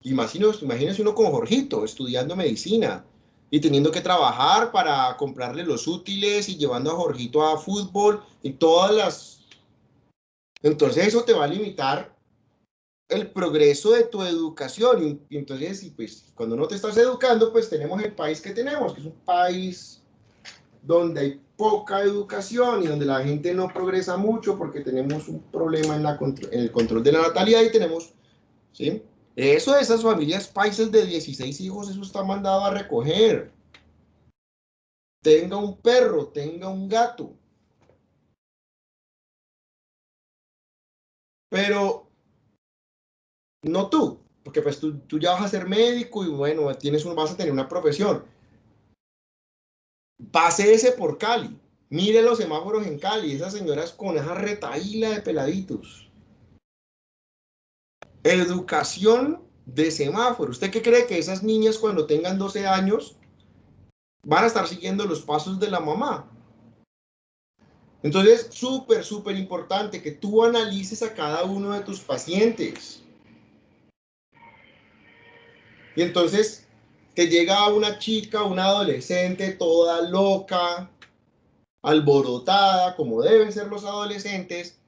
Speaker 1: imagínese uno con Jorgito estudiando medicina y teniendo que trabajar para comprarle los útiles y llevando a Jorgito a fútbol y todas las... Entonces eso te va a limitar el progreso de tu educación. Y entonces, pues, cuando no te estás educando, pues tenemos el país que tenemos, que es un país donde hay poca educación y donde la gente no progresa mucho porque tenemos un problema en el control de la natalidad y tenemos, ¿sí? Eso de esas familias paisas de 16 hijos, eso está mandado a recoger. Tenga un perro, tenga un gato. Pero no tú, porque pues tú ya vas a ser médico y bueno, vas a tener una profesión. Paséese por Cali, mire los semáforos en Cali, esas señoras con esa retaíla de peladitos. Educación de semáforo. ¿Usted qué cree que esas niñas cuando tengan 12 años van a estar siguiendo los pasos de la mamá? Entonces, súper importante que tú analices a cada uno de tus pacientes. Y entonces te llega una chica, una adolescente toda loca, alborotada, como deben ser los adolescentes,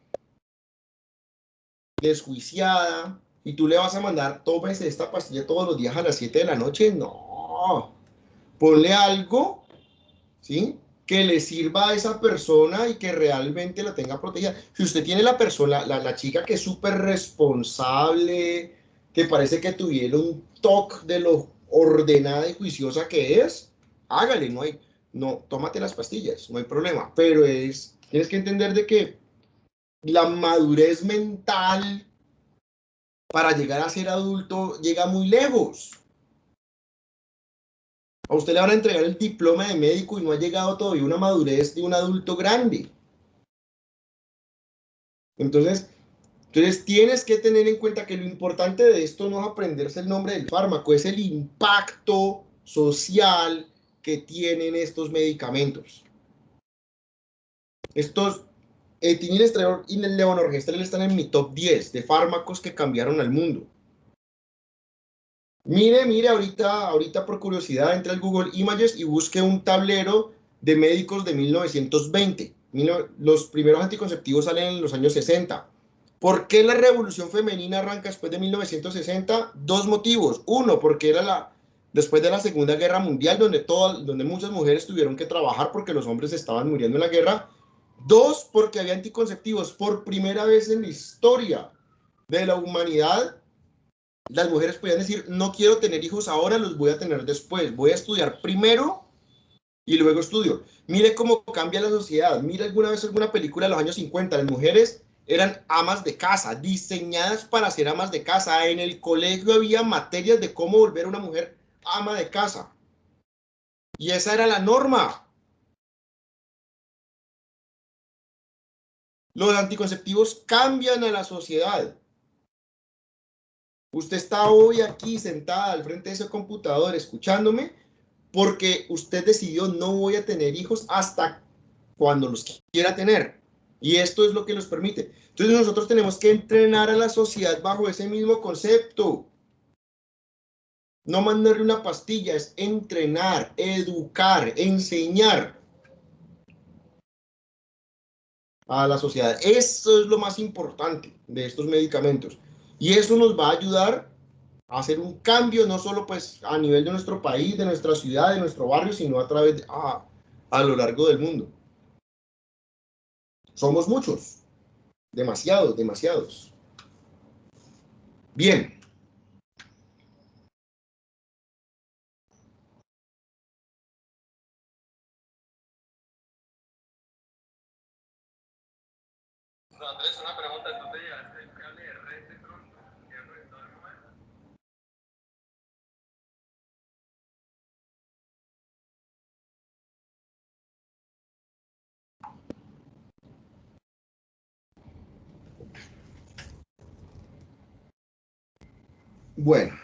Speaker 1: desjuiciada, y tú le vas a mandar, tómese esta pastilla todos los días a las 7 de la noche. No, ponle algo, ¿sí?, que le sirva a esa persona y que realmente la tenga protegida. Si usted tiene la persona, la chica que es súper responsable, que parece que tuviera un toque de lo ordenada y juiciosa que es, hágale, tómate las pastillas, no hay problema, pero tienes que entender de que la madurez mental para llegar a ser adulto llega muy lejos. A usted le van a entregar el diploma de médico y no ha llegado todavía una madurez de un adulto grande. Entonces tienes que tener en cuenta que lo importante de esto no es aprenderse el nombre del fármaco, es el impacto social que tienen estos medicamentos. Estos etilenglicol y el levonorgestrel están en mi top 10 de fármacos que cambiaron al mundo. Mire, ahorita por curiosidad, entre al Google Images y busque un tablero de médicos de 1920. Los primeros anticonceptivos salen en los años 60. ¿Por qué la revolución femenina arranca después de 1960? Dos motivos. Uno, porque era después de la Segunda Guerra Mundial, donde muchas mujeres tuvieron que trabajar porque los hombres estaban muriendo en la guerra. Dos, porque había anticonceptivos. Por primera vez en la historia de la humanidad, las mujeres podían decir, no quiero tener hijos ahora, los voy a tener después. Voy a estudiar primero y luego estudio. Mire cómo cambia la sociedad. Mire alguna vez alguna película de los años 50. Las mujeres eran amas de casa, diseñadas para ser amas de casa. En el colegio había materias de cómo volver a una mujer ama de casa. Y esa era la norma. Los anticonceptivos cambian a la sociedad. Usted está hoy aquí sentada al frente de ese computador escuchándome porque usted decidió no voy a tener hijos hasta cuando los quiera tener. Y esto es lo que los permite. Entonces nosotros tenemos que entrenar a la sociedad bajo ese mismo concepto. No mandarle una pastilla, es entrenar, educar, enseñar a la sociedad. Eso es lo más importante de estos medicamentos. Y eso nos va a ayudar a hacer un cambio, no solo pues a nivel de nuestro país, de nuestra ciudad, de nuestro barrio, sino a lo largo del mundo. Somos muchos, demasiados, demasiados. Bien.
Speaker 6: Andrés, una pregunta, ¿tú te llevaste el cable de red de pronto? ¿Qué reventó algo más?
Speaker 1: Bueno.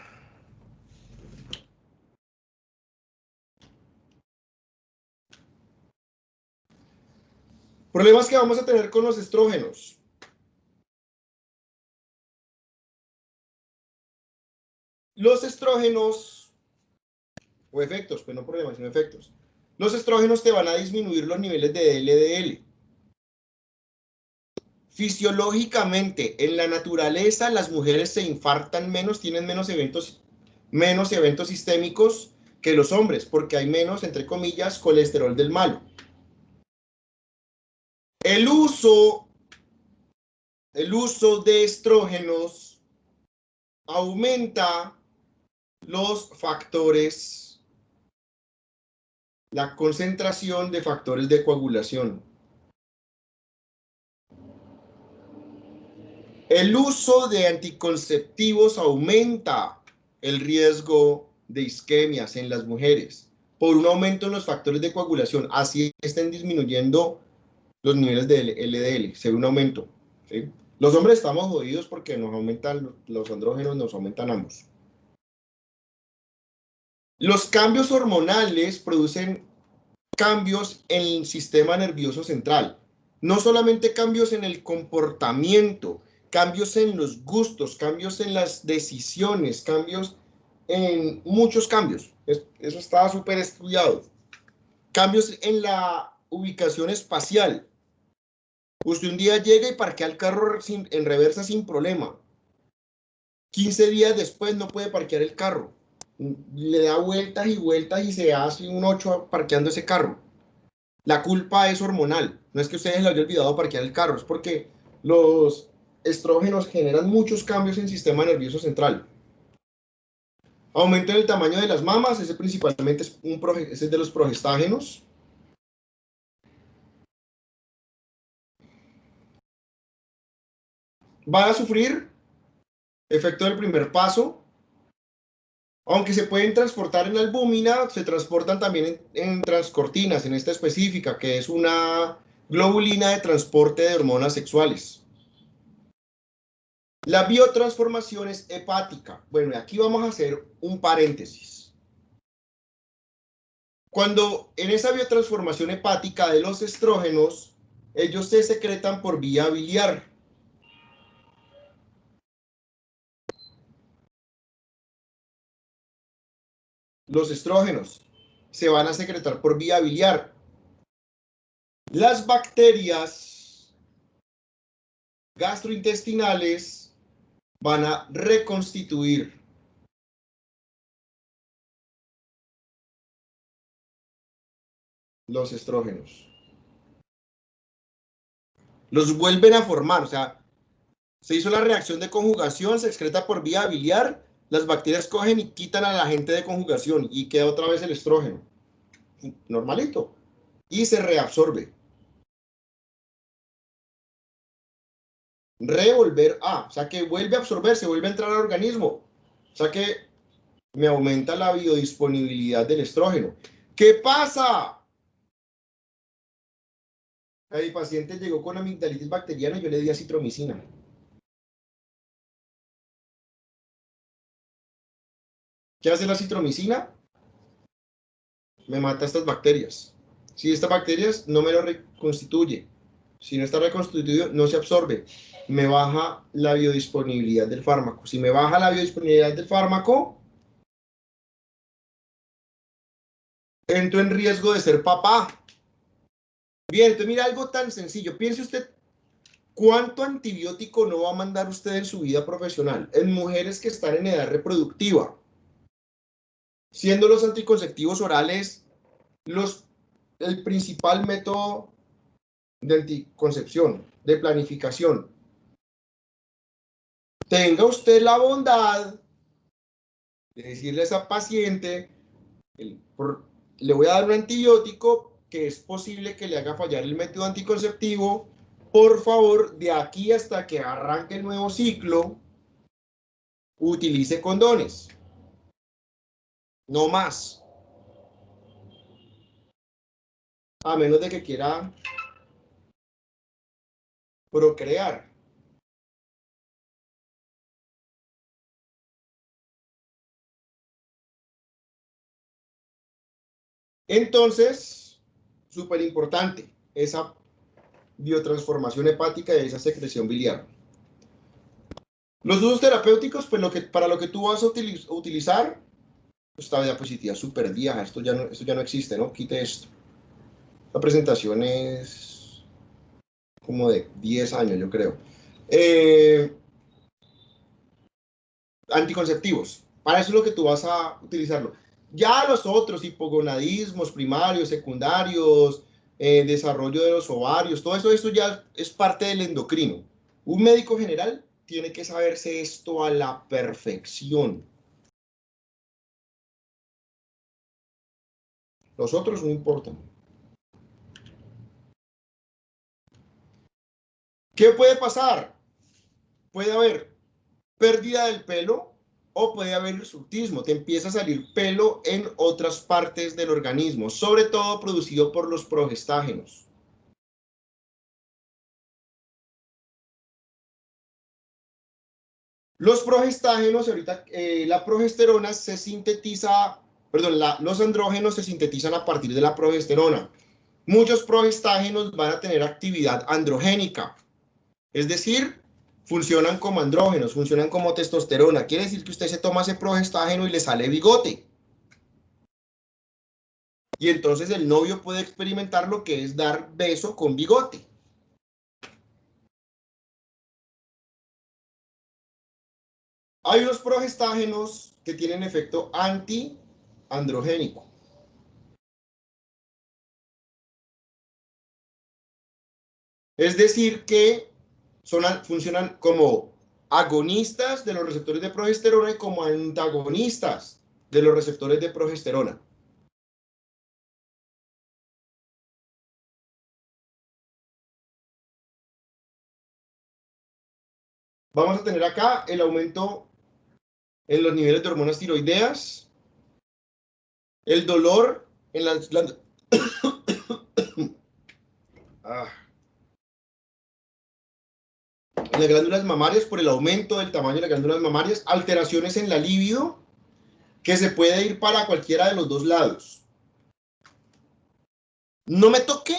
Speaker 1: Problemas que vamos a tener con los estrógenos. Los estrógenos, o efectos, pues no problemas, sino efectos. Los estrógenos te van a disminuir los niveles de LDL. Fisiológicamente, en la naturaleza, las mujeres se infartan menos, tienen menos eventos sistémicos que los hombres, porque hay menos, entre comillas, colesterol del malo. El uso de estrógenos aumenta los factores, la concentración de factores de coagulación. El uso de anticonceptivos aumenta el riesgo de isquemias en las mujeres por un aumento en los factores de coagulación. Así estén disminuyendo los niveles de LDL, se ve un aumento. ¿Sí? Los hombres estamos jodidos porque nos aumentan los andrógenos, nos aumentan ambos. Los cambios hormonales producen cambios en el sistema nervioso central. No solamente cambios en el comportamiento, cambios en los gustos, cambios en las decisiones, cambios en muchos cambios. Eso está súper estudiado. Cambios en la ubicación espacial. Usted un día llega y parquea el carro en reversa sin problema. 15 días después no puede parquear el carro. Le da vueltas y vueltas y se hace un 8 parqueando ese carro. La culpa es hormonal. No es que ustedes le haya olvidado parquear el carro, es porque los estrógenos generan muchos cambios en el sistema nervioso central. Aumento en el tamaño de las mamas, ese principalmente es de los progestágenos. Va a sufrir efecto del primer paso. Aunque se pueden transportar en albúmina, se transportan también en transcortinas, en esta específica, que es una globulina de transporte de hormonas sexuales. La biotransformación es hepática. Bueno, aquí vamos a hacer un paréntesis. Cuando en esa biotransformación hepática de los estrógenos, ellos se secretan por vía biliar. Los estrógenos se van a secretar por vía biliar. Las bacterias gastrointestinales van a reconstituir los estrógenos. Los vuelven a formar, o sea, se hizo la reacción de conjugación, se excreta por vía biliar, las bacterias cogen y quitan al agente de conjugación y queda otra vez el estrógeno. Normalito. Y se reabsorbe. Revolver A, o sea que vuelve a absorberse, vuelve a entrar al organismo. O sea que me aumenta la biodisponibilidad del estrógeno. ¿Qué pasa? Mi paciente llegó con amigdalitis bacteriana y yo le di acitromicina. ¿Qué hace la acitromicina? Me mata estas bacterias. Si estas bacterias no me lo reconstituye, si no está reconstituido, no se absorbe. Me baja la biodisponibilidad del fármaco. Si me baja la biodisponibilidad del fármaco, entro en riesgo de ser papá. Bien, entonces mira algo tan sencillo. Piense usted, ¿cuánto antibiótico no va a mandar usted en su vida profesional? En mujeres que están en edad reproductiva. Siendo los anticonceptivos orales el principal método de anticoncepción, de planificación. Tenga usted la bondad de decirle a esa paciente, le voy a dar un antibiótico que es posible que le haga fallar el método anticonceptivo. Por favor, de aquí hasta que arranque el nuevo ciclo, utilice condones. No más. A menos de que quiera procrear. Entonces, súper importante, esa biotransformación hepática y esa secreción biliar. Los usos terapéuticos, pues para lo que tú vas a utilizar, esta diapositiva súper vieja, esto ya no existe, ¿no? Quite esto. La presentación es como de 10 años, yo creo. Anticonceptivos, para eso es lo que tú vas a utilizarlo. Ya los otros, hipogonadismos primarios, secundarios, desarrollo de los ovarios, todo eso ya es parte del endocrino. Un médico general tiene que saberse esto a la perfección. Los otros no importan. ¿Qué puede pasar? Puede haber pérdida del pelo o puede haber hirsutismo. Te empieza a salir pelo en otras partes del organismo, sobre todo producido por los progestágenos. Los progestágenos, ahorita la progesterona se sintetiza, perdón, los andrógenos se sintetizan a partir de la progesterona. Muchos progestágenos van a tener actividad androgénica, es decir, funcionan como andrógenos, funcionan como testosterona. Quiere decir que usted se toma ese progestágeno y le sale bigote. Y entonces el novio puede experimentar lo que es dar beso con bigote. Hay unos progestágenos que tienen efecto antiandrogénico. Es decir, que funcionan como agonistas de los receptores de progesterona y como antagonistas de los receptores de progesterona. Vamos a tener acá el aumento en los niveles de hormonas tiroideas, el dolor en las glándulas. En las glándulas mamarias por el aumento del tamaño de las glándulas mamarias, alteraciones en la libido, que se puede ir para cualquiera de los dos lados. No me toque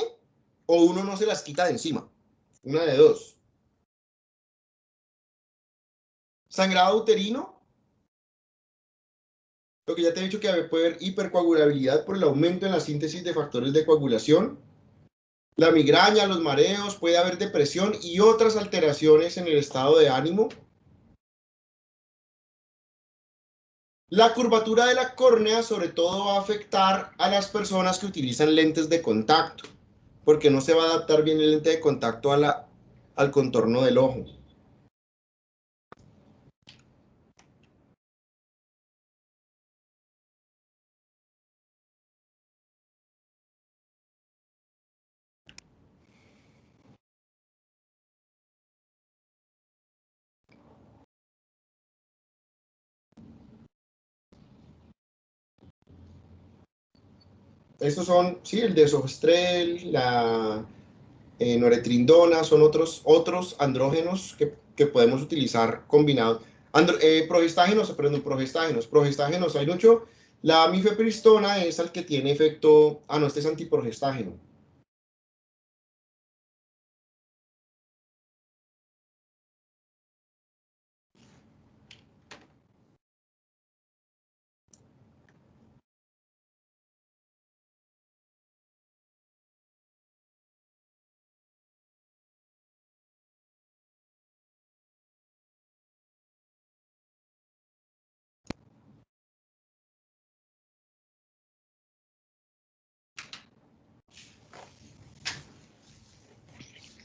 Speaker 1: o uno no se las quita de encima. Una de dos. Sangrado uterino. Lo que ya te he dicho que puede haber hipercoagulabilidad por el aumento en la síntesis de factores de coagulación. La migraña, los mareos, puede haber depresión y otras alteraciones en el estado de ánimo. La curvatura de la córnea sobre todo va a afectar a las personas que utilizan lentes de contacto, porque no se va a adaptar bien el lente de contacto al contorno del ojo. Estos son, sí, el desogestrel, la noretrindona, son otros andrógenos que podemos utilizar combinados. Progestágenos, perdón, progestágenos hay mucho. La mifepristona es el que tiene efecto, no, este es antiprogestágeno.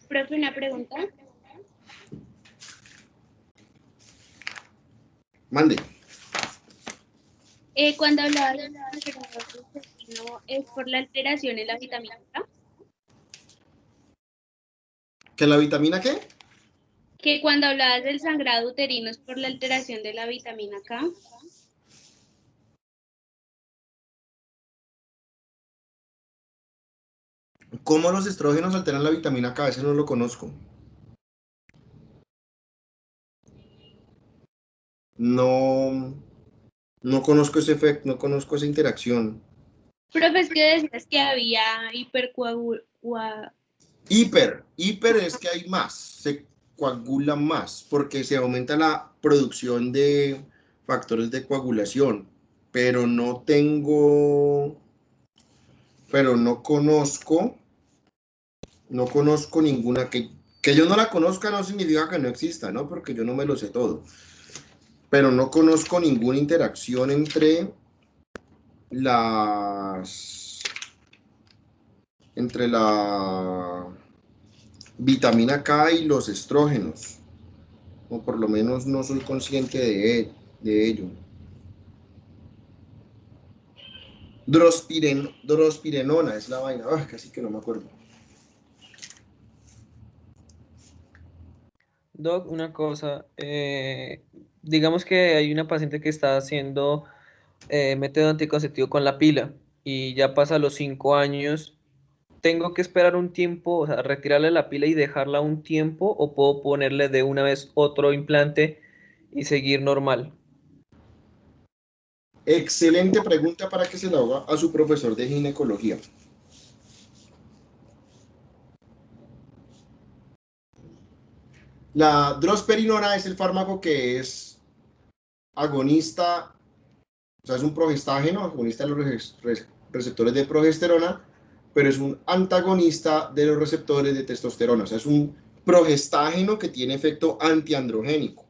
Speaker 7: Profe, una pregunta.
Speaker 1: Mande.
Speaker 7: Cuando hablaba del sangrado uterino, ¿es por la alteración en la vitamina K?
Speaker 1: ¿Que la vitamina qué?
Speaker 7: Que cuando hablabas del sangrado uterino es por la alteración de la vitamina K.
Speaker 1: ¿Cómo los estrógenos alteran la vitamina K? Ese no lo conozco. No, no conozco ese efecto, no conozco esa interacción.
Speaker 7: Profe, es que decías que había
Speaker 1: Hiper es que hay más, se coagula más, porque se aumenta la producción de factores de coagulación, pero no conozco ninguna que yo no la conozca no significa que no exista, ¿no? Porque yo no me lo sé todo, pero no conozco ninguna interacción entre la vitamina K y los estrógenos, o por lo menos no soy consciente de ello. Drospirenona es la vaina, casi que no me acuerdo.
Speaker 4: Doc, una cosa, digamos que hay una paciente que está haciendo método anticonceptivo con la pila y ya pasa los 5 años. ¿Tengo que esperar un tiempo, o sea, retirarle la pila y dejarla un tiempo, o puedo ponerle de una vez otro implante y seguir normal?
Speaker 1: Excelente pregunta para que se la haga a su profesor de ginecología. La drosperinona es el fármaco que es agonista, o sea, es un progestágeno, agonista de los receptores de progesterona, pero es un antagonista de los receptores de testosterona. O sea, es un progestágeno que tiene efecto antiandrogénico.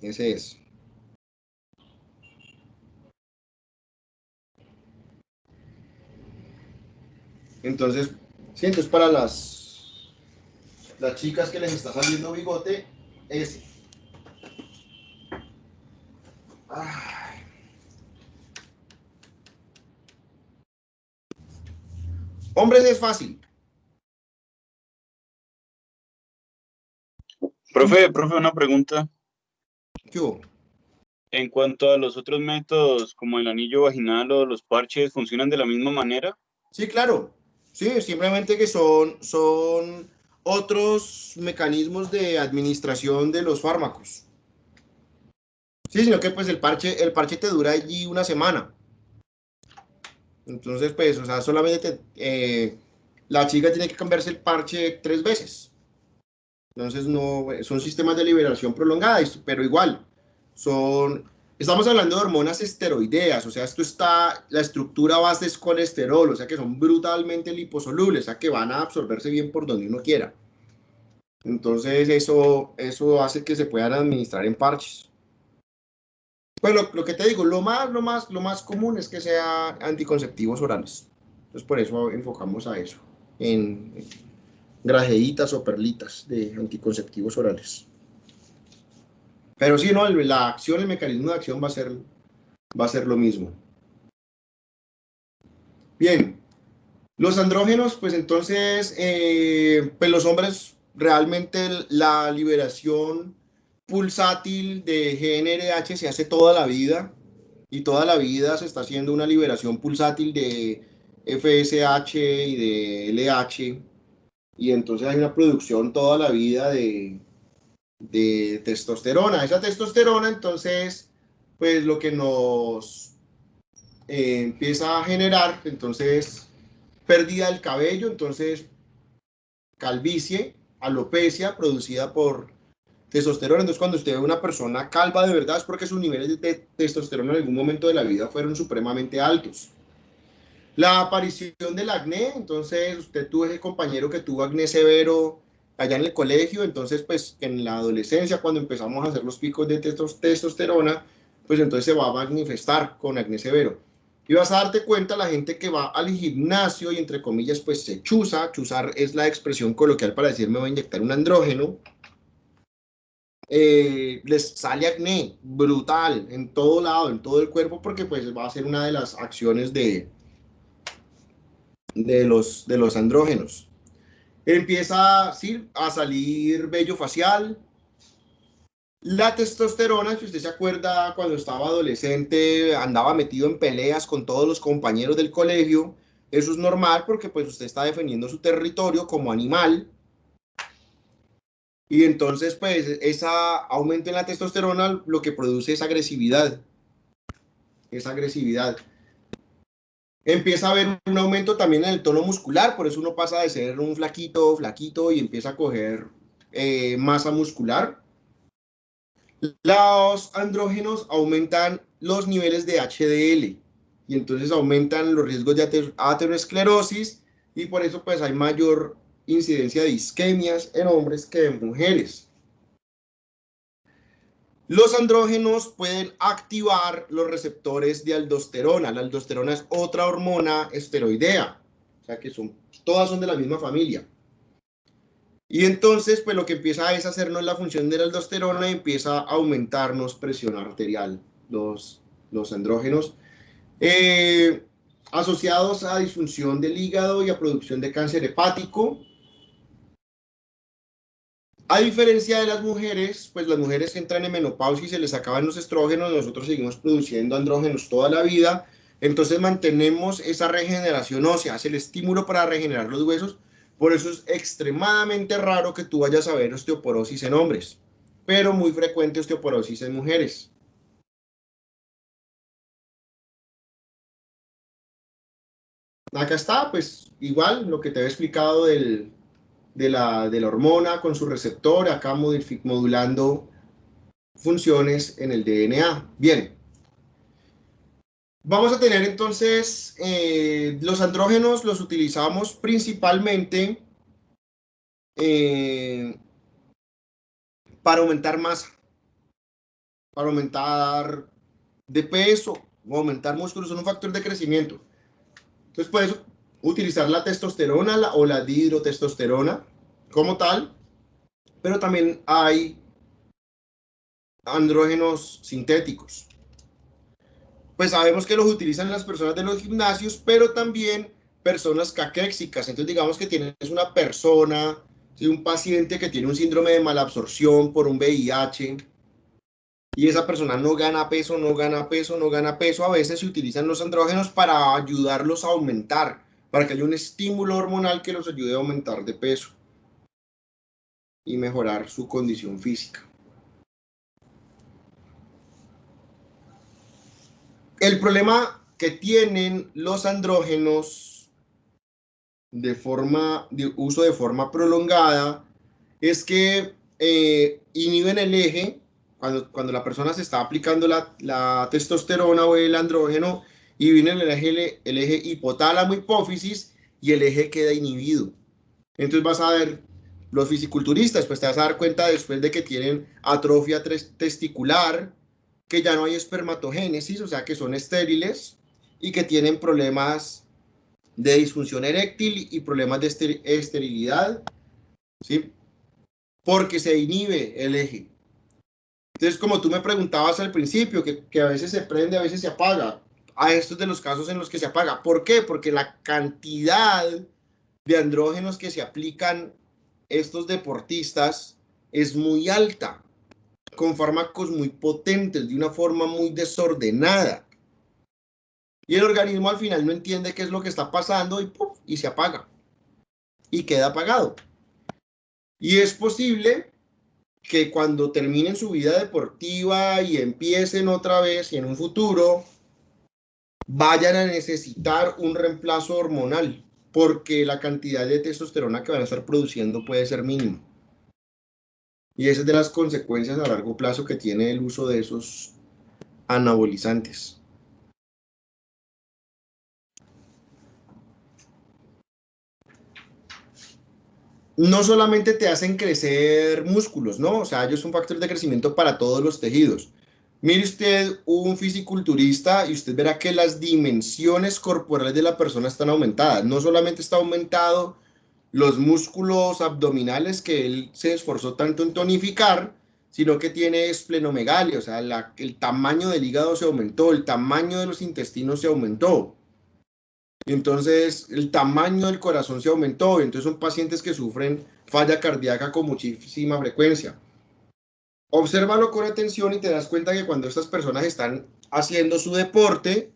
Speaker 1: Ese es. Entonces, sí, entonces para las chicas que les está saliendo bigote, ese. Ay. Hombres es fácil.
Speaker 8: Profe, una pregunta.
Speaker 1: ¿Qué hubo?
Speaker 8: En cuanto a los otros métodos, como el anillo vaginal o los parches, ¿funcionan de la misma manera?
Speaker 1: Sí, claro. Sí, simplemente que son otros mecanismos de administración de los fármacos. Sí, sino que pues el parche te dura allí una semana. Entonces, pues, o sea, solamente la chica tiene que cambiarse el parche 3 veces. Entonces, no, son sistemas de liberación prolongada, pero igual, son Estamos hablando de hormonas esteroideas, o sea, la estructura base es colesterol, o sea que son brutalmente liposolubles, o sea que van a absorberse bien por donde uno quiera. Entonces eso hace que se puedan administrar en parches. Pues lo que te digo, lo más común es que sea anticonceptivos orales. Entonces por eso enfocamos a eso, en grajeitas o perlitas de anticonceptivos orales. Pero sí, no, la acción, el mecanismo de acción va a ser lo mismo. Bien, los andrógenos, pues entonces, pues los hombres realmente la liberación pulsátil de GnRH se hace toda la vida y toda la vida se está haciendo una liberación pulsátil de FSH y de LH y entonces hay una producción toda la vida de testosterona. Esa testosterona entonces, pues lo que nos empieza a generar, entonces, pérdida del cabello, entonces calvicie, alopecia producida por testosterona. Entonces cuando usted ve una persona calva de verdad es porque sus niveles de testosterona en algún momento de la vida fueron supremamente altos. La aparición del acné, entonces usted tuvo ese compañero que tuvo acné severo allá en el colegio, entonces pues en la adolescencia cuando empezamos a hacer los picos de testosterona, pues entonces se va a manifestar con acné severo. Y vas a darte cuenta la gente que va al gimnasio y entre comillas pues se chuza, chuzar es la expresión coloquial para decir me voy a inyectar un andrógeno, les sale acné brutal en todo lado, en todo el cuerpo porque pues va a ser una de las acciones de los andrógenos. Empieza ¿sí? a salir vello facial. La testosterona, si usted se acuerda, cuando estaba adolescente, andaba metido en peleas con todos los compañeros del colegio. Eso es normal porque pues usted está defendiendo su territorio como animal. Y entonces, pues, ese aumento en la testosterona lo que produce es agresividad. Es agresividad. Empieza a haber un aumento también en el tono muscular, por eso uno pasa de ser un flaquito, flaquito y empieza a coger masa muscular. Los andrógenos aumentan los niveles de HDL y entonces aumentan los riesgos de aterosclerosis y por eso pues hay mayor incidencia de isquemias en hombres que en mujeres. Los andrógenos pueden activar los receptores de aldosterona. La aldosterona es otra hormona esteroidea, o sea que todas son de la misma familia. Y entonces, pues lo que empieza es hacernos la función de la aldosterona y empieza a aumentarnos presión arterial, los andrógenos, asociados a disfunción del hígado y a producción de cáncer hepático. A diferencia de las mujeres, pues las mujeres que entran en menopausia y se les acaban los estrógenos, nosotros seguimos produciendo andrógenos toda la vida, entonces mantenemos esa regeneración ósea, es el estímulo para regenerar los huesos. Por eso es extremadamente raro que tú vayas a ver osteoporosis en hombres, pero muy frecuente osteoporosis en mujeres. Acá está, pues igual lo que te había explicado de la hormona con su receptor, acá modulando funciones en el DNA. Bien. Vamos a tener entonces, los andrógenos los utilizamos principalmente para aumentar masa, para aumentar de peso o aumentar músculos, son un factor de crecimiento. Entonces puedes utilizar la testosterona o la dihidrotestosterona como tal, pero también hay andrógenos sintéticos. Pues sabemos que los utilizan las personas de los gimnasios, pero también personas caquéxicas. Entonces digamos que tienes una persona, un paciente que tiene un síndrome de malabsorción por un VIH y esa persona no gana peso, no gana peso, no gana peso. A veces se utilizan los andrógenos para ayudarlos a aumentar, para que haya un estímulo hormonal que los ayude a aumentar de peso y mejorar su condición física. El problema que tienen los andrógenos de uso de forma prolongada es que inhiben el eje cuando la persona se está aplicando la testosterona o el andrógeno y viene el eje hipotálamo hipófisis y el eje queda inhibido. Entonces vas a ver, los fisiculturistas, pues te vas a dar cuenta después de que tienen atrofia testicular, que ya no hay espermatogénesis, o sea que son estériles y que tienen problemas de disfunción eréctil y problemas de esterilidad, ¿sí? Porque se inhibe el eje. Entonces, como tú me preguntabas al principio, que a veces se prende, a veces se apaga, a estos de los casos en los que se apaga. ¿Por qué? Porque la cantidad de andrógenos que se aplican estos deportistas es muy alta, con fármacos muy potentes, de una forma muy desordenada. Y el organismo al final no entiende qué es lo que está pasando y ¡puf! Y se apaga. Y queda apagado. Y es posible que cuando terminen su vida deportiva y empiecen otra vez y en un futuro vayan a necesitar un reemplazo hormonal porque la cantidad de testosterona que van a estar produciendo puede ser mínima. Y esa es de las consecuencias a largo plazo que tiene el uso de esos anabolizantes. No solamente te hacen crecer músculos, ¿no? O sea, ellos son factores de crecimiento para todos los tejidos. Mire usted un fisiculturista y usted verá que las dimensiones corporales de la persona están aumentadas. No solamente está aumentado los músculos abdominales que él se esforzó tanto en tonificar, sino que tiene esplenomegalia, o sea, el tamaño del hígado se aumentó, el tamaño de los intestinos se aumentó. Entonces, el tamaño del corazón se aumentó. Entonces, son pacientes que sufren falla cardíaca con muchísima frecuencia. Obsérvalo con atención y te das cuenta que cuando estas personas están haciendo su deporte,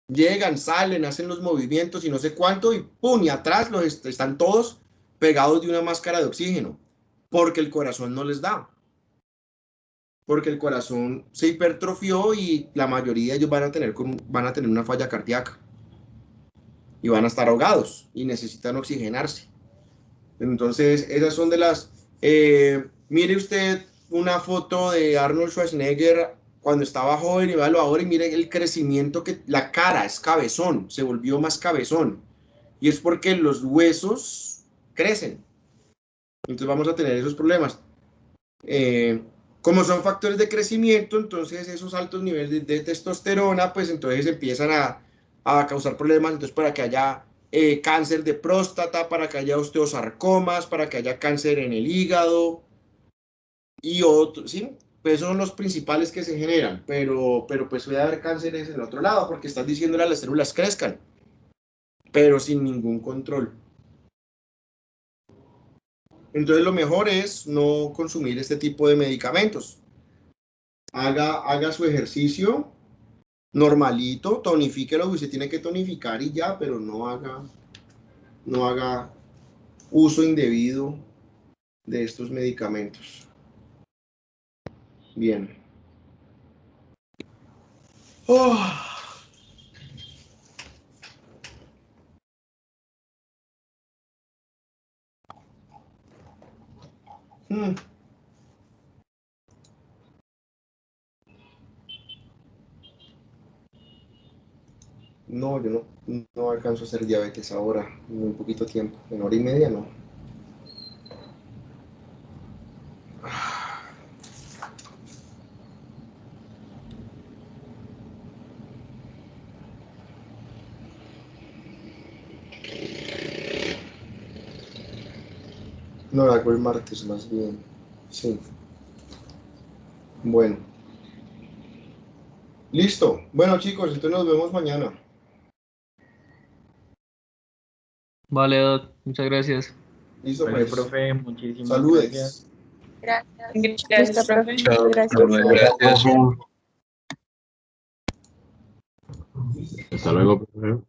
Speaker 1: llegan, salen, hacen los movimientos y no sé cuánto, y ¡pum! Y atrás están todos pegados de una máscara de oxígeno, porque el corazón no les da. Porque el corazón se hipertrofió y la mayoría de ellos van a tener una falla cardíaca. Y van a estar ahogados y necesitan oxigenarse. Entonces, esas son de las... mire usted una foto de Arnold Schwarzenegger cuando estaba joven y véalo ahora y mire el crecimiento que... La cara es cabezón, se volvió más cabezón. Y es porque los huesos crecen. Entonces vamos a tener esos problemas. Como son factores de crecimiento, entonces esos altos niveles de testosterona, pues entonces empiezan a causar problemas, entonces para que haya cáncer de próstata, para que haya osteosarcomas, para que haya cáncer en el hígado y otros, ¿sí? Pues esos son los principales que se generan, pero pues puede haber cánceres en el otro lado, porque estás diciéndole a las células crezcan, pero sin ningún control. Entonces lo mejor es no consumir este tipo de medicamentos. Haga su ejercicio normalito, tonifique lo que usted tiene que tonificar y ya, pero no haga uso indebido de estos medicamentos. Bien. Oh. No, yo no alcanzo a hacer diabetes ahora, en muy poquito tiempo. En hora y media no. No, lo hago el martes más bien. Sí. Bueno. Listo. Bueno, chicos, entonces nos vemos mañana.
Speaker 4: Vale, Doc, muchas gracias.
Speaker 1: Listo,
Speaker 9: Vale,
Speaker 1: pues.
Speaker 9: profe, muchísimas
Speaker 1: Saludes.
Speaker 9: gracias.
Speaker 2: Gracias.
Speaker 3: Listo, profe.
Speaker 5: Chao,
Speaker 3: Gracias.
Speaker 5: hasta luego.
Speaker 10: Hasta luego, profe.